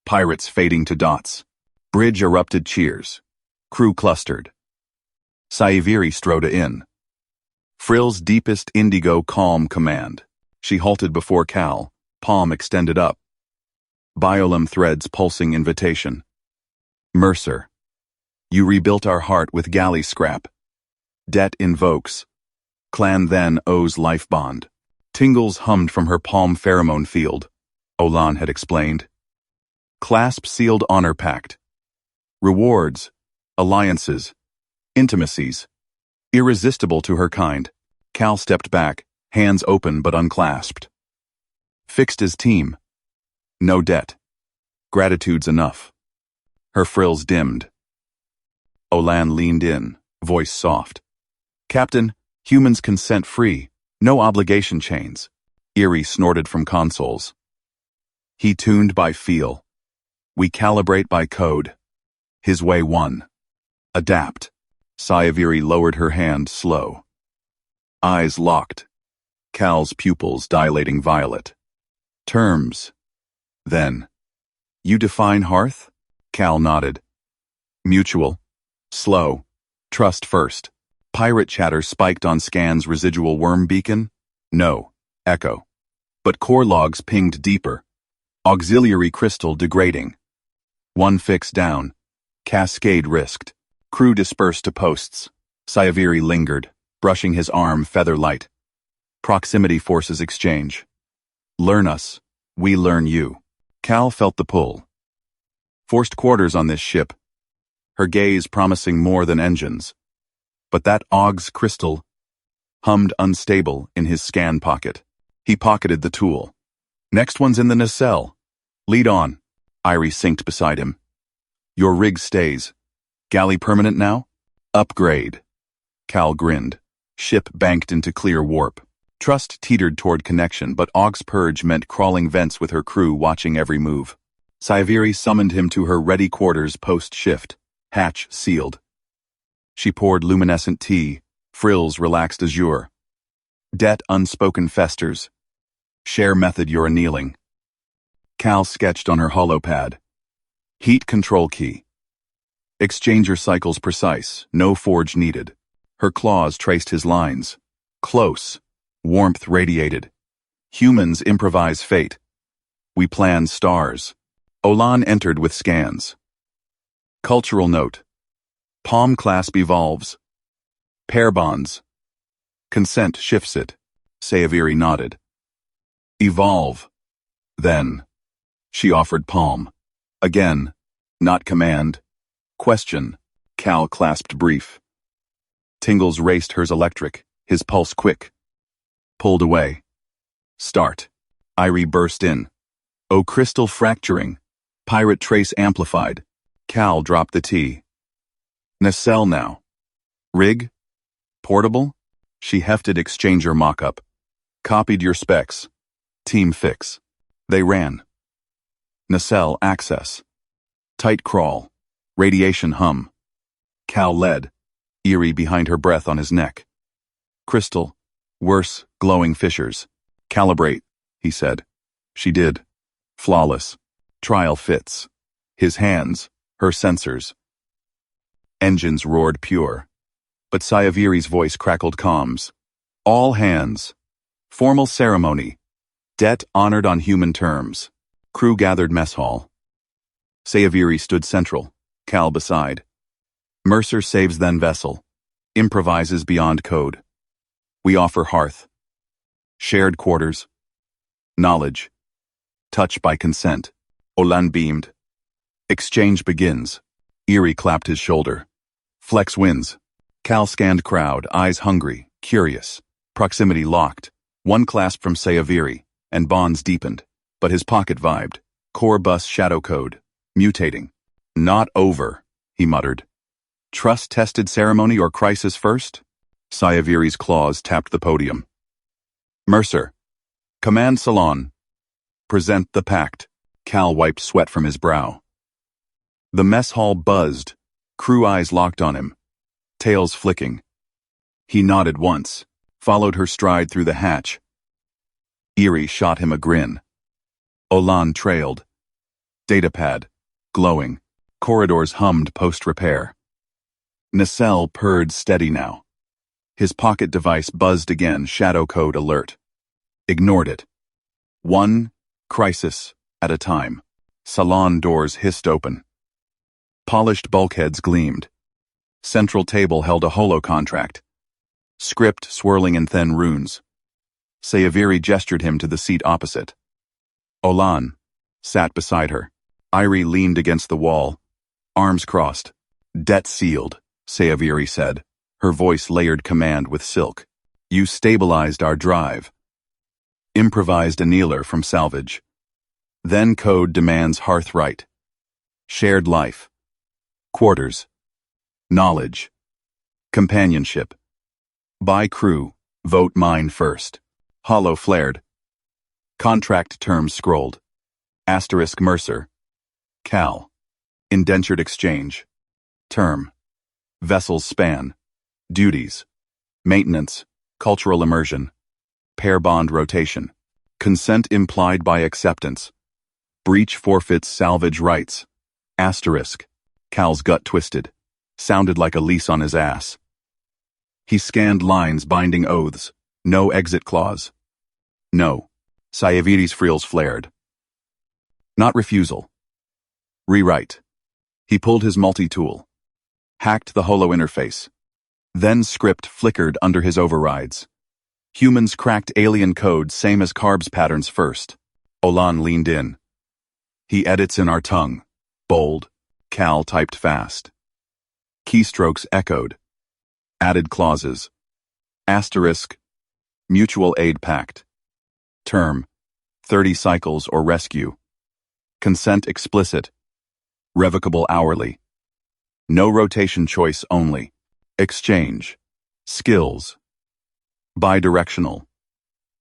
Pirates fading to dots. Bridge erupted cheers. Crew clustered. Sayaviri strode in. Frill's deepest indigo calm command. She halted before Cal, palm extended up. Biolum threads pulsing invitation. Mercer. You rebuilt our heart with galley scrap. Det invokes. Clan then owes life bond. Tingles hummed from her palm pheromone field. Olan had explained. Clasp sealed honor pact. Rewards. Alliances. Intimacies. Irresistible to her kind. Cal stepped back, hands open but unclasped. Fixed as team. No debt. Gratitude's enough. Her frills dimmed. Olan leaned in, voice soft. Captain, humans consent free, no obligation chains. Eerie snorted from consoles. He tuned by feel. We calibrate by code. His way won. Adapt. Sayaviri lowered her hand slow. Eyes locked. Cal's pupils dilating violet. Terms. Then. You define hearth? Cal nodded. Mutual. Slow. Trust first. Pirate chatter spiked on scan's residual worm beacon? No. Echo. But core logs pinged deeper. Auxiliary crystal degrading. One fix down. Cascade risked. Crew dispersed to posts. Sayaviri lingered, brushing his arm feather light. Proximity forces exchange. Learn us. We learn you. Cal felt the pull. Forced quarters on this ship. Her gaze promising more than engines. But that Augs crystal hummed unstable in his scan pocket. He pocketed the tool. Next one's in the nacelle. Lead on. Irie synced beside him. Your rig stays. Galley permanent now? Upgrade. Cal grinned. Ship banked into clear warp. Trust teetered toward connection, but Augs purge meant crawling vents with her crew watching every move. Sayaviri summoned him to her ready quarters post-shift. Hatch sealed. She poured luminescent tea, frills relaxed azure. Det unspoken festers, Share method you're annealing. Cal sketched on her holopad. Heat control key. Exchanger cycles precise, no forge needed. Her claws traced his lines. Close. Warmth radiated. Humans improvise fate. We plan stars. Olan entered with scans. Cultural note. Palm clasp evolves. Pair bonds. Consent shifts it. Sayaviri nodded. Evolve. Then. She offered palm. Again. Not command. Question. Cal clasped brief. Tingles raced hers electric, his pulse quick. Pulled away. Start. Irie burst in. Oh, crystal fracturing. Pirate trace amplified. Cal dropped the T. Nacelle now. Rig? Portable? She hefted exchanger mock-up. Copied your specs. Team fix. They ran. Nacelle access. Tight crawl. Radiation hum. Cal led. Irie behind her breath on his neck. Crystal. Worse, glowing fissures. Calibrate, he said. She did. Flawless. Trial fits. His hands. Her sensors. Engines roared pure. But Sayaviri's voice crackled comms. All hands. Formal ceremony. Debt honored on human terms. Crew gathered mess hall. Sayaviri stood central, Cal beside. Mercer saves then vessel. Improvises beyond code. We offer hearth. Shared quarters. Knowledge. Touch by consent. Olan beamed. Exchange begins. Irie clapped his shoulder. Flex wins. Cal scanned crowd, eyes hungry, curious. Proximity locked. One clasp from Sayaviri, and bonds deepened. But his pocket vibed. Core bus shadow code. Mutating. Not over, he muttered. Trust-tested ceremony or crisis first? Sayaviri's claws tapped the podium. Mercer. Command Salon. Present the pact. Cal wiped sweat from his brow. The mess hall buzzed. Crew eyes locked on him. Tails flicking. He nodded once, followed her stride through the hatch. Irie shot him a grin. Olan trailed. Datapad. Glowing. Corridors hummed post-repair. Nacelle purred steady now. His pocket device buzzed again, shadow code alert. Ignored it. One crisis at a time. Salon doors hissed open. Polished bulkheads gleamed. Central table held a holo contract. Script swirling in thin runes. Sayaviri gestured him to the seat opposite. Olan sat beside her. Irie leaned against the wall. Arms crossed. Debt sealed, Sayaviri said. Her voice layered command with silk. You stabilized our drive. Improvised annealer from salvage. Then code demands hearth right. Shared life. Quarters. Knowledge. Companionship. By crew, vote mine first. Hollow flared. Contract terms scrolled. Asterisk Mercer. Cal. Indentured exchange. Term. Vessels span. Duties. Maintenance. Cultural immersion. Pair bond rotation. Consent implied by acceptance. Breach forfeits salvage rights. Asterisk. Cal's gut twisted. Sounded like a lease on his ass. He scanned lines binding oaths. No exit clause. No. Sayaviri's frills flared. Not refusal. Rewrite. He pulled his multi-tool. Hacked the holo interface. Then script flickered under his overrides. Humans cracked alien code same as carbs patterns first. Olan leaned in. He edits in our tongue. Bold. Cal typed fast. Keystrokes echoed. Added clauses. Asterisk. Mutual aid pact. Term. 30 cycles or rescue. Consent explicit. Revocable hourly. No rotation choice only. Exchange. Skills. Bidirectional.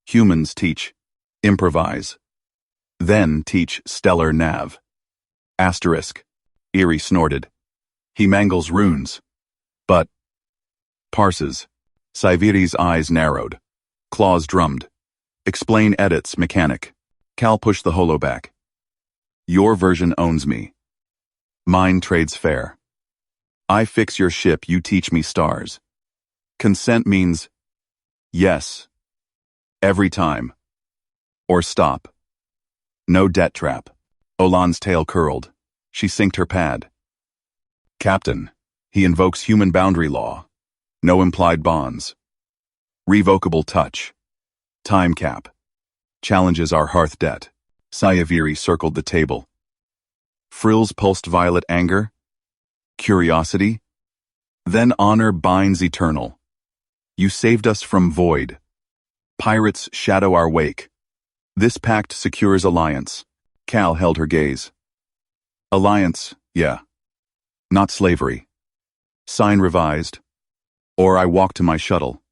Humans teach. Improvise. Then teach stellar nav. Asterisk. Irie snorted. He mangles runes. But. Parses. Sayaviri's eyes narrowed. Claws drummed. Explain edits, mechanic. Cal pushed the holo back. Your version owns me. Mine trades fair. I fix your ship, you teach me stars. Consent means yes. Every time. Or stop. No debt trap. Olan's tail curled. She synced her pad. Captain, he invokes human boundary law. No implied bonds. Revocable touch. Time cap. Challenges our hearth debt. Sayaviri circled the table. Frills pulsed violet anger. Curiosity. Then honor binds eternal. You saved us from void. Pirates shadow our wake. This pact secures alliance. Cal held her gaze. Alliance, yeah. Not slavery. Sign revised. Or I walk to my shuttle.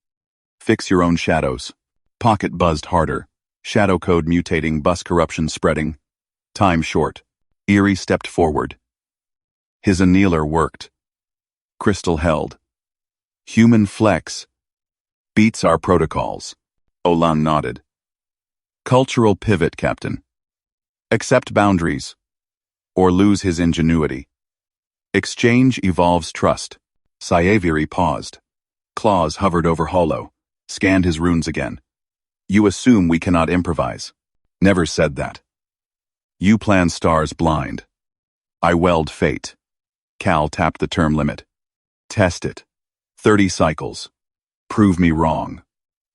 Fix your own shadows. Pocket buzzed harder. Shadow code mutating, bus corruption spreading. Time short. Eerie stepped forward. His annealer worked. Crystal held. Human flex. Beats our protocols. Olan nodded. Cultural pivot, Captain. Accept boundaries. Or lose his ingenuity. Exchange evolves trust. Sayaviri paused. Claws hovered over Holo. Scanned his runes again. You assume we cannot improvise. Never said that. You plan stars blind. I weld fate. Cal tapped the term limit. Test it. 30 cycles. Prove me wrong.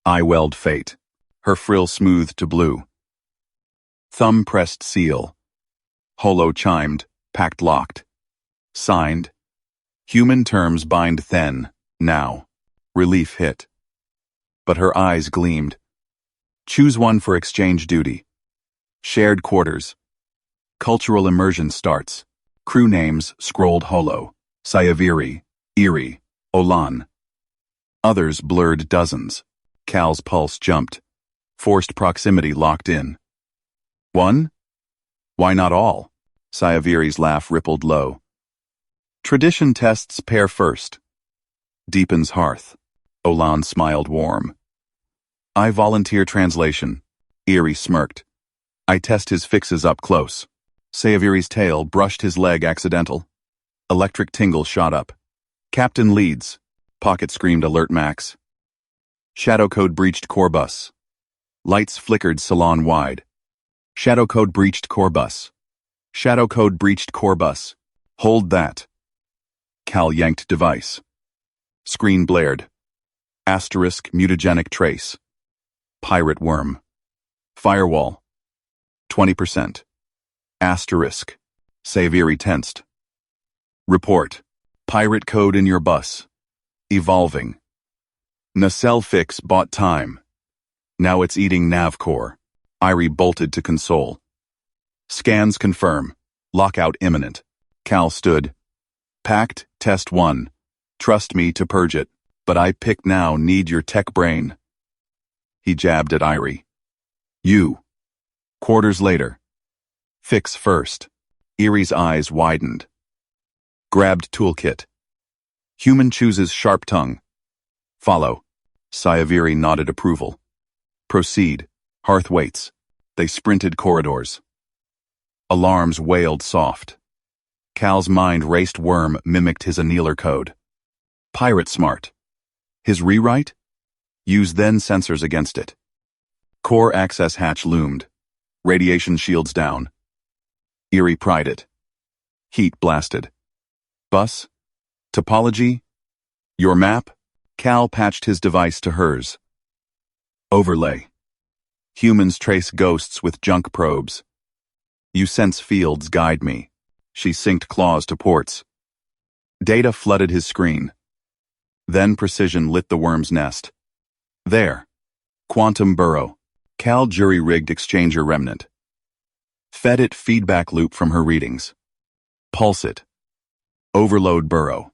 I weld fate. Her frill smoothed to blue. Thumb pressed seal. Holo chimed, pact locked. Signed. Human terms bind then, now. Relief hit. But her eyes gleamed. Choose one for exchange duty. Shared quarters. Cultural immersion starts. Crew names scrolled Holo. Sayaviri, Eerie, Olan. Others blurred dozens. Cal's pulse jumped. Forced proximity locked in. One? Why not all? Sayaviri's laugh rippled low. Tradition tests pair first. Deepens hearth. Olan smiled warm. I volunteer translation. Eerie smirked. I test his fixes up close. Sayaviri's tail brushed his leg accidental. Electric tingle shot up. Captain leads. Pocket screamed alert max. Shadow code breached core bus. Lights flickered salon wide. Shadow code breached core bus. Shadow code breached core bus. Hold that. Cal yanked device. Screen blared. Asterisk mutagenic trace. Pirate worm. Firewall. 20%. Asterisk. Sayaviri tensed. Report. Pirate code in your bus. Evolving. Nacelle fix bought time. Now it's eating nav core. Irie bolted to console. Scans confirm. Lockout imminent. Cal stood. Pact, test 1. Trust me to purge it, but I pick now need your tech brain. He jabbed at Irie. You. Quarters later. Fix first. Eerie's eyes widened. Grabbed toolkit. Human chooses sharp tongue. Follow. Sayaviri nodded approval. Proceed. Hearth waits. They sprinted corridors. Alarms wailed soft. Cal's mind raced. Worm mimicked his annealer code. Pirate smart. His rewrite? Use then sensors against it. Core access hatch loomed. Radiation shields down. Eerie pried it. Heat blasted. Bus? Topology? Your map? Cal patched his device to hers. Overlay. Humans trace ghosts with junk probes. You sense fields guide me. She synced claws to ports. Data flooded his screen. Then precision lit the worm's nest. There. Quantum burrow. Cal jury-rigged exchanger remnant. Fed it feedback loop from her readings. Pulse it. Overload burrow.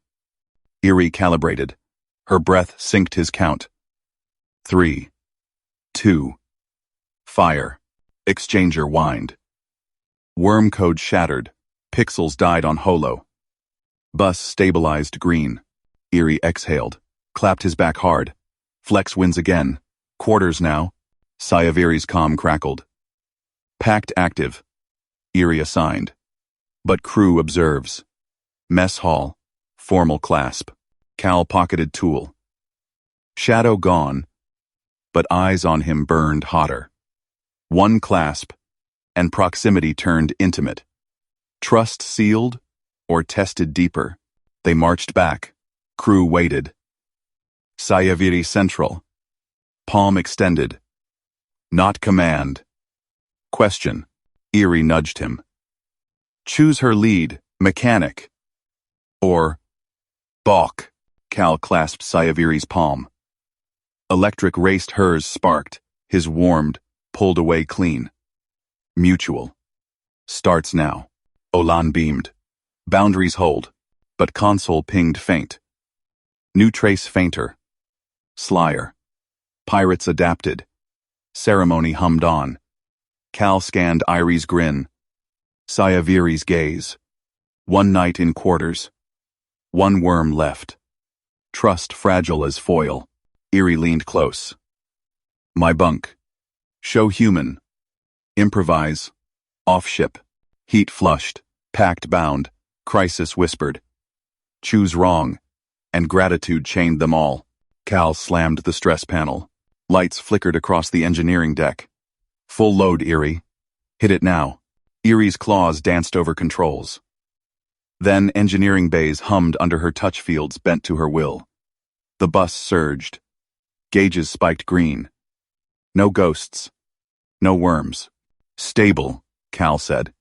Eerie calibrated. Her breath synced his count. 3. 2. Fire. Exchanger whined. Worm code shattered. Pixels died on Holo. Bus stabilized green. Eerie exhaled. Clapped his back hard. Flex wins again. Quarters now. Sci-Fi's comm crackled. Pact active. Eerie assigned. But crew observes. Mess hall. Formal clasp. Cal pocketed tool. Shadow gone, but eyes on him burned hotter. One clasp, and proximity turned intimate. Trust sealed, or tested deeper. They marched back. Crew waited. Sci-Fi central. Palm extended. Not command. Question. Eerie nudged him. Choose her lead, mechanic. Or, balk. Cal clasped Sci-Fi's palm. Electric raced hers sparked, his warmed, pulled away clean. Mutual. Starts now. Olan beamed. Boundaries hold, but console pinged faint. New trace fainter. Slyer. Pirates adapted. Ceremony hummed on. Cal scanned Irie's grin. Sci-Fi's gaze. One night in quarters. One worm left. Trust fragile as foil. Eerie leaned close. My bunk. Show human. Improvise. Off ship. Heat flushed. Pact bound. Crisis whispered. Choose wrong. And gratitude chained them all. Cal slammed the stress panel. Lights flickered across the engineering deck. Full load, Eerie. Hit it now. Eerie's claws danced over controls. Then engineering bays hummed under her touch fields bent to her will. The bus surged. Gauges spiked green. No ghosts. No worms. Stable, Cal said.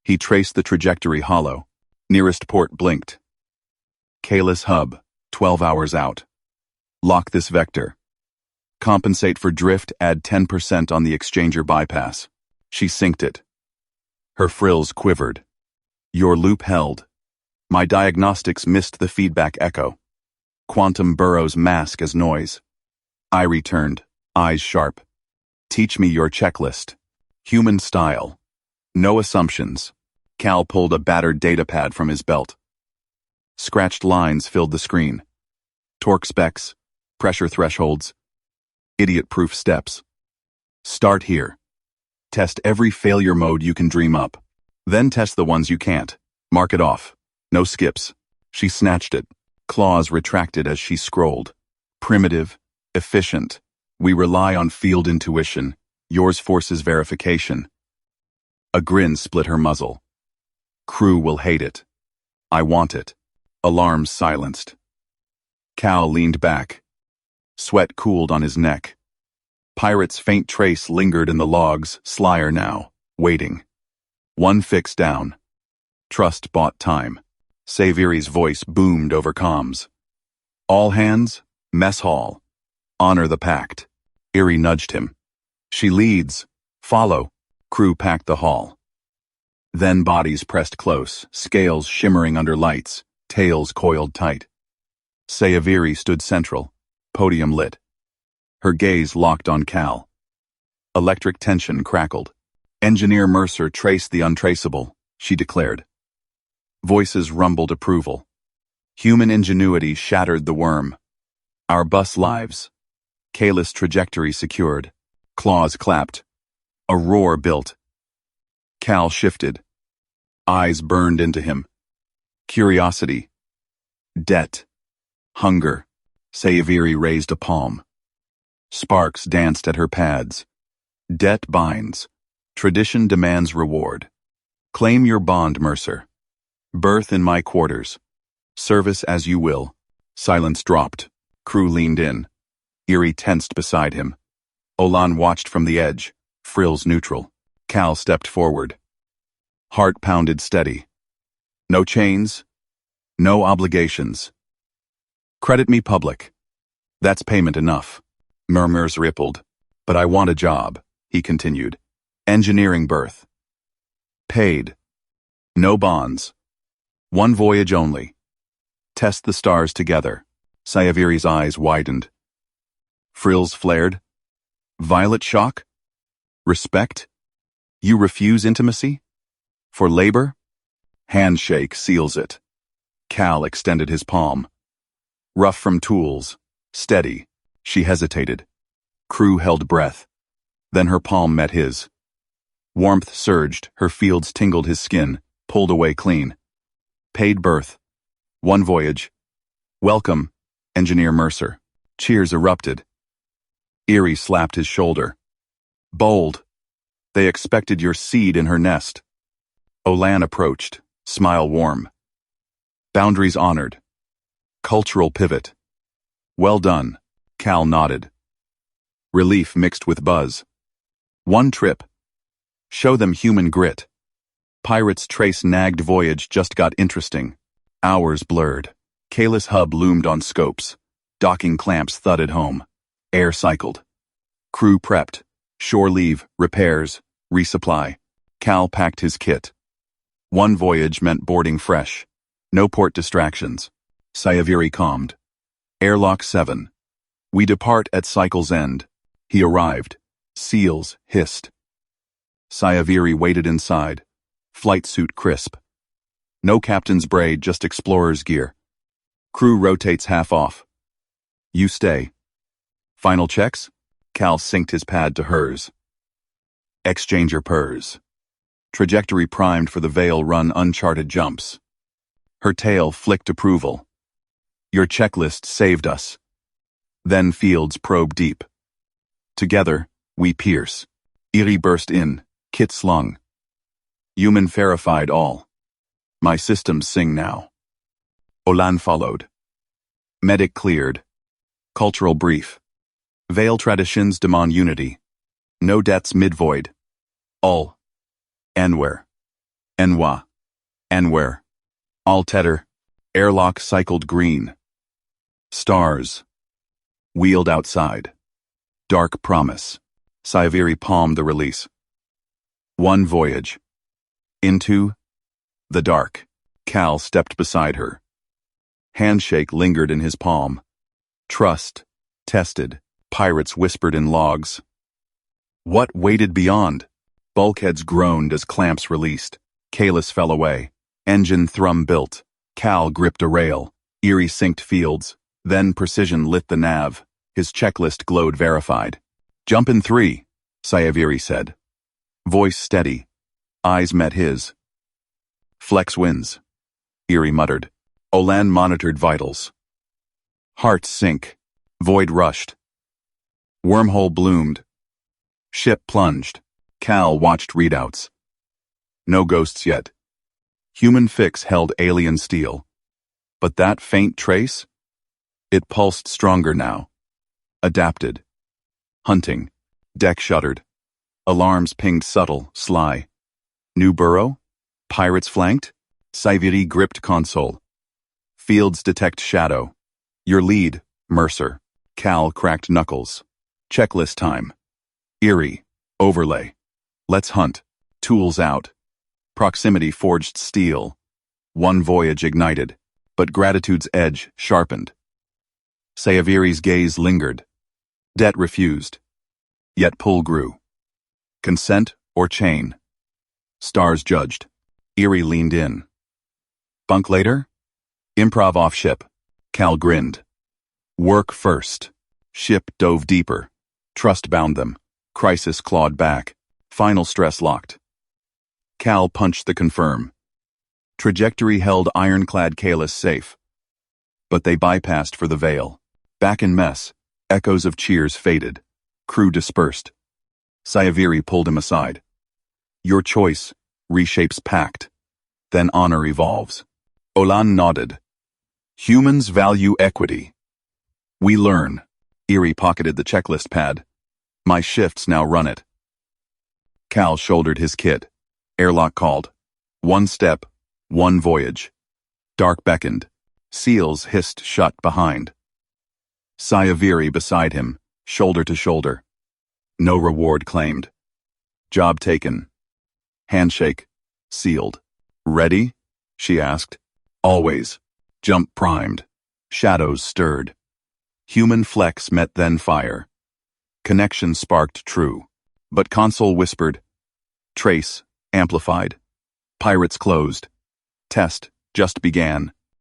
He traced the trajectory hollow. Nearest port blinked. Kalis hub, 12 hours out. Lock this vector. Compensate for drift, add 10% on the exchanger bypass. She synced it. Her frills quivered. Your loop held. My diagnostics missed the feedback echo. Quantum burrows mask as noise. I returned, eyes sharp. Teach me your checklist. Human style. No assumptions. Cal pulled a battered datapad from his belt. Scratched lines filled the screen. Torque specs, pressure thresholds, idiot-proof steps. Start here. Test every failure mode you can dream up. Then test the ones you can't. Mark it off. No skips. She snatched it. Claws retracted as she scrolled. Primitive. Efficient. We rely on field intuition. Yours forces verification. A grin split her muzzle. Crew will hate it. I want it. Alarms silenced. Cal leaned back. Sweat cooled on his neck. Pirate's faint trace lingered in the logs, Slyer now, waiting. One fix down. Trust bought time. Sci-Fi's voice boomed over comms. All hands, mess hall. Honor the pact. Eerie nudged him. She leads. Follow. Crew packed the hall. Then bodies pressed close, scales shimmering under lights, tails coiled tight. Sci-Fi stood central, podium lit. Her gaze locked on Cal. Electric tension crackled. Engineer Mercer traced the untraceable, she declared. Voices rumbled approval. Human ingenuity shattered the worm. Our bus lives. Kalis trajectory secured. Claws clapped. A roar built. Cal shifted. Eyes burned into him. Curiosity. Debt. Hunger. Sci-Fi raised a palm. Sparks danced at her pads. Debt binds. Tradition demands reward. Claim your bond, Mercer. Birth in my quarters. Service as you will. Silence dropped. Crew leaned in. Eerie tensed beside him. Olan watched from the edge, frills neutral. Cal stepped forward. Heart pounded steady. No chains. No obligations. Credit me public. That's payment enough. Murmurs rippled. But I want a job, he continued. Engineering berth. Paid. No bonds. One voyage only. Test the stars together. Sci-Fi's eyes widened. Frills flared. Violet shock? Respect? You refuse intimacy? For labor? Handshake seals it. Cal extended his palm. Rough from tools. Steady. She hesitated. Crew held breath. Then her palm met his. Warmth surged, her fields tingled his skin, pulled away clean. Paid berth. One voyage. Welcome, Engineer Mercer. Cheers erupted. Eerie slapped his shoulder. Bold. They expected your seed in her nest. Olan approached, smile warm. Boundaries honored. Cultural pivot. Well done, Cal nodded. Relief mixed with buzz. One trip. Show them human grit. Pirates' trace nagged voyage just got interesting. Hours blurred. Kalis hub loomed on scopes. Docking clamps thudded home. Air cycled. Crew prepped. Shore leave, repairs, resupply. Cal packed his kit. One voyage meant boarding fresh. No port distractions. Sayaviri calmed. Airlock 7. We depart at cycle's end. He arrived. Seals hissed. Sayaviri waited inside. Flight suit crisp. No captain's braid, just explorer's gear. Crew rotates half off. You stay. Final checks? Cal synced his pad to hers. Exchanger purrs. Trajectory primed for the Veil run uncharted jumps. Her tail flicked approval. Your checklist saved us. Then fields probe deep. Together, we pierce. Eerie burst in, kit slung. Human verified all. My systems sing now. Olan followed. Medic cleared. Cultural brief. Veil traditions demand unity. No deaths mid-void. All. Anware. Enwa. Anware. All tether. Airlock cycled green. Stars. Wheeled outside. Dark promise. Sayaviri palmed the release. One voyage. Into the dark. Cal stepped beside her. Handshake lingered in his palm. Trust. Tested. Pirates whispered in logs. What waited beyond? Bulkheads groaned as clamps released. Kalis fell away. Engine thrum built. Cal gripped a rail. Eerie synced fields. Then precision lit the nav. His checklist glowed verified. Jump in 3, Sayaviri said. Voice steady. Eyes met his. Flex wins. Eerie muttered. Olan monitored vitals. Hearts sink. Void rushed. Wormhole bloomed. Ship plunged. Cal watched readouts. No ghosts yet. Human fix held alien steel. But that faint trace? It pulsed stronger now. Adapted. Hunting. Deck shuddered. Alarms pinged subtle, sly. New burrow? Pirates flanked? Sayaviri gripped console. Fields detect shadow. Your lead, Mercer. Cal cracked knuckles. Checklist time. Eerie. Overlay. Let's hunt. Tools out. Proximity forged steel. One voyage ignited, but gratitude's edge sharpened. Sayaviri's gaze lingered. Debt refused. Yet pull grew. Consent or chain? Stars judged. Eerie leaned in. Bunk later? Improv off ship. Cal grinned. Work first. Ship dove deeper. Trust bound them. Crisis clawed back. Final stress locked. Cal punched the confirm. Trajectory held ironclad Kalis safe. But they bypassed for the Veil. Back in mess, echoes of cheers faded. Crew dispersed. Sayaviri pulled him aside. Your choice reshapes pact. Then honor evolves. Olan nodded. Humans value equity. We learn. Eerie pocketed the checklist pad. My shifts now run it. Cal shouldered his kit. Airlock called. One step, one voyage. Dark beckoned. Seals hissed shut behind. Sayaviri beside him, shoulder to shoulder. No reward claimed. Job taken. Handshake. Sealed. Ready? She asked. Always. Jump primed. Shadows stirred. Human flex met then fire. Connection sparked true. But console whispered. Trace. Amplified. Pirates closed. Test just began.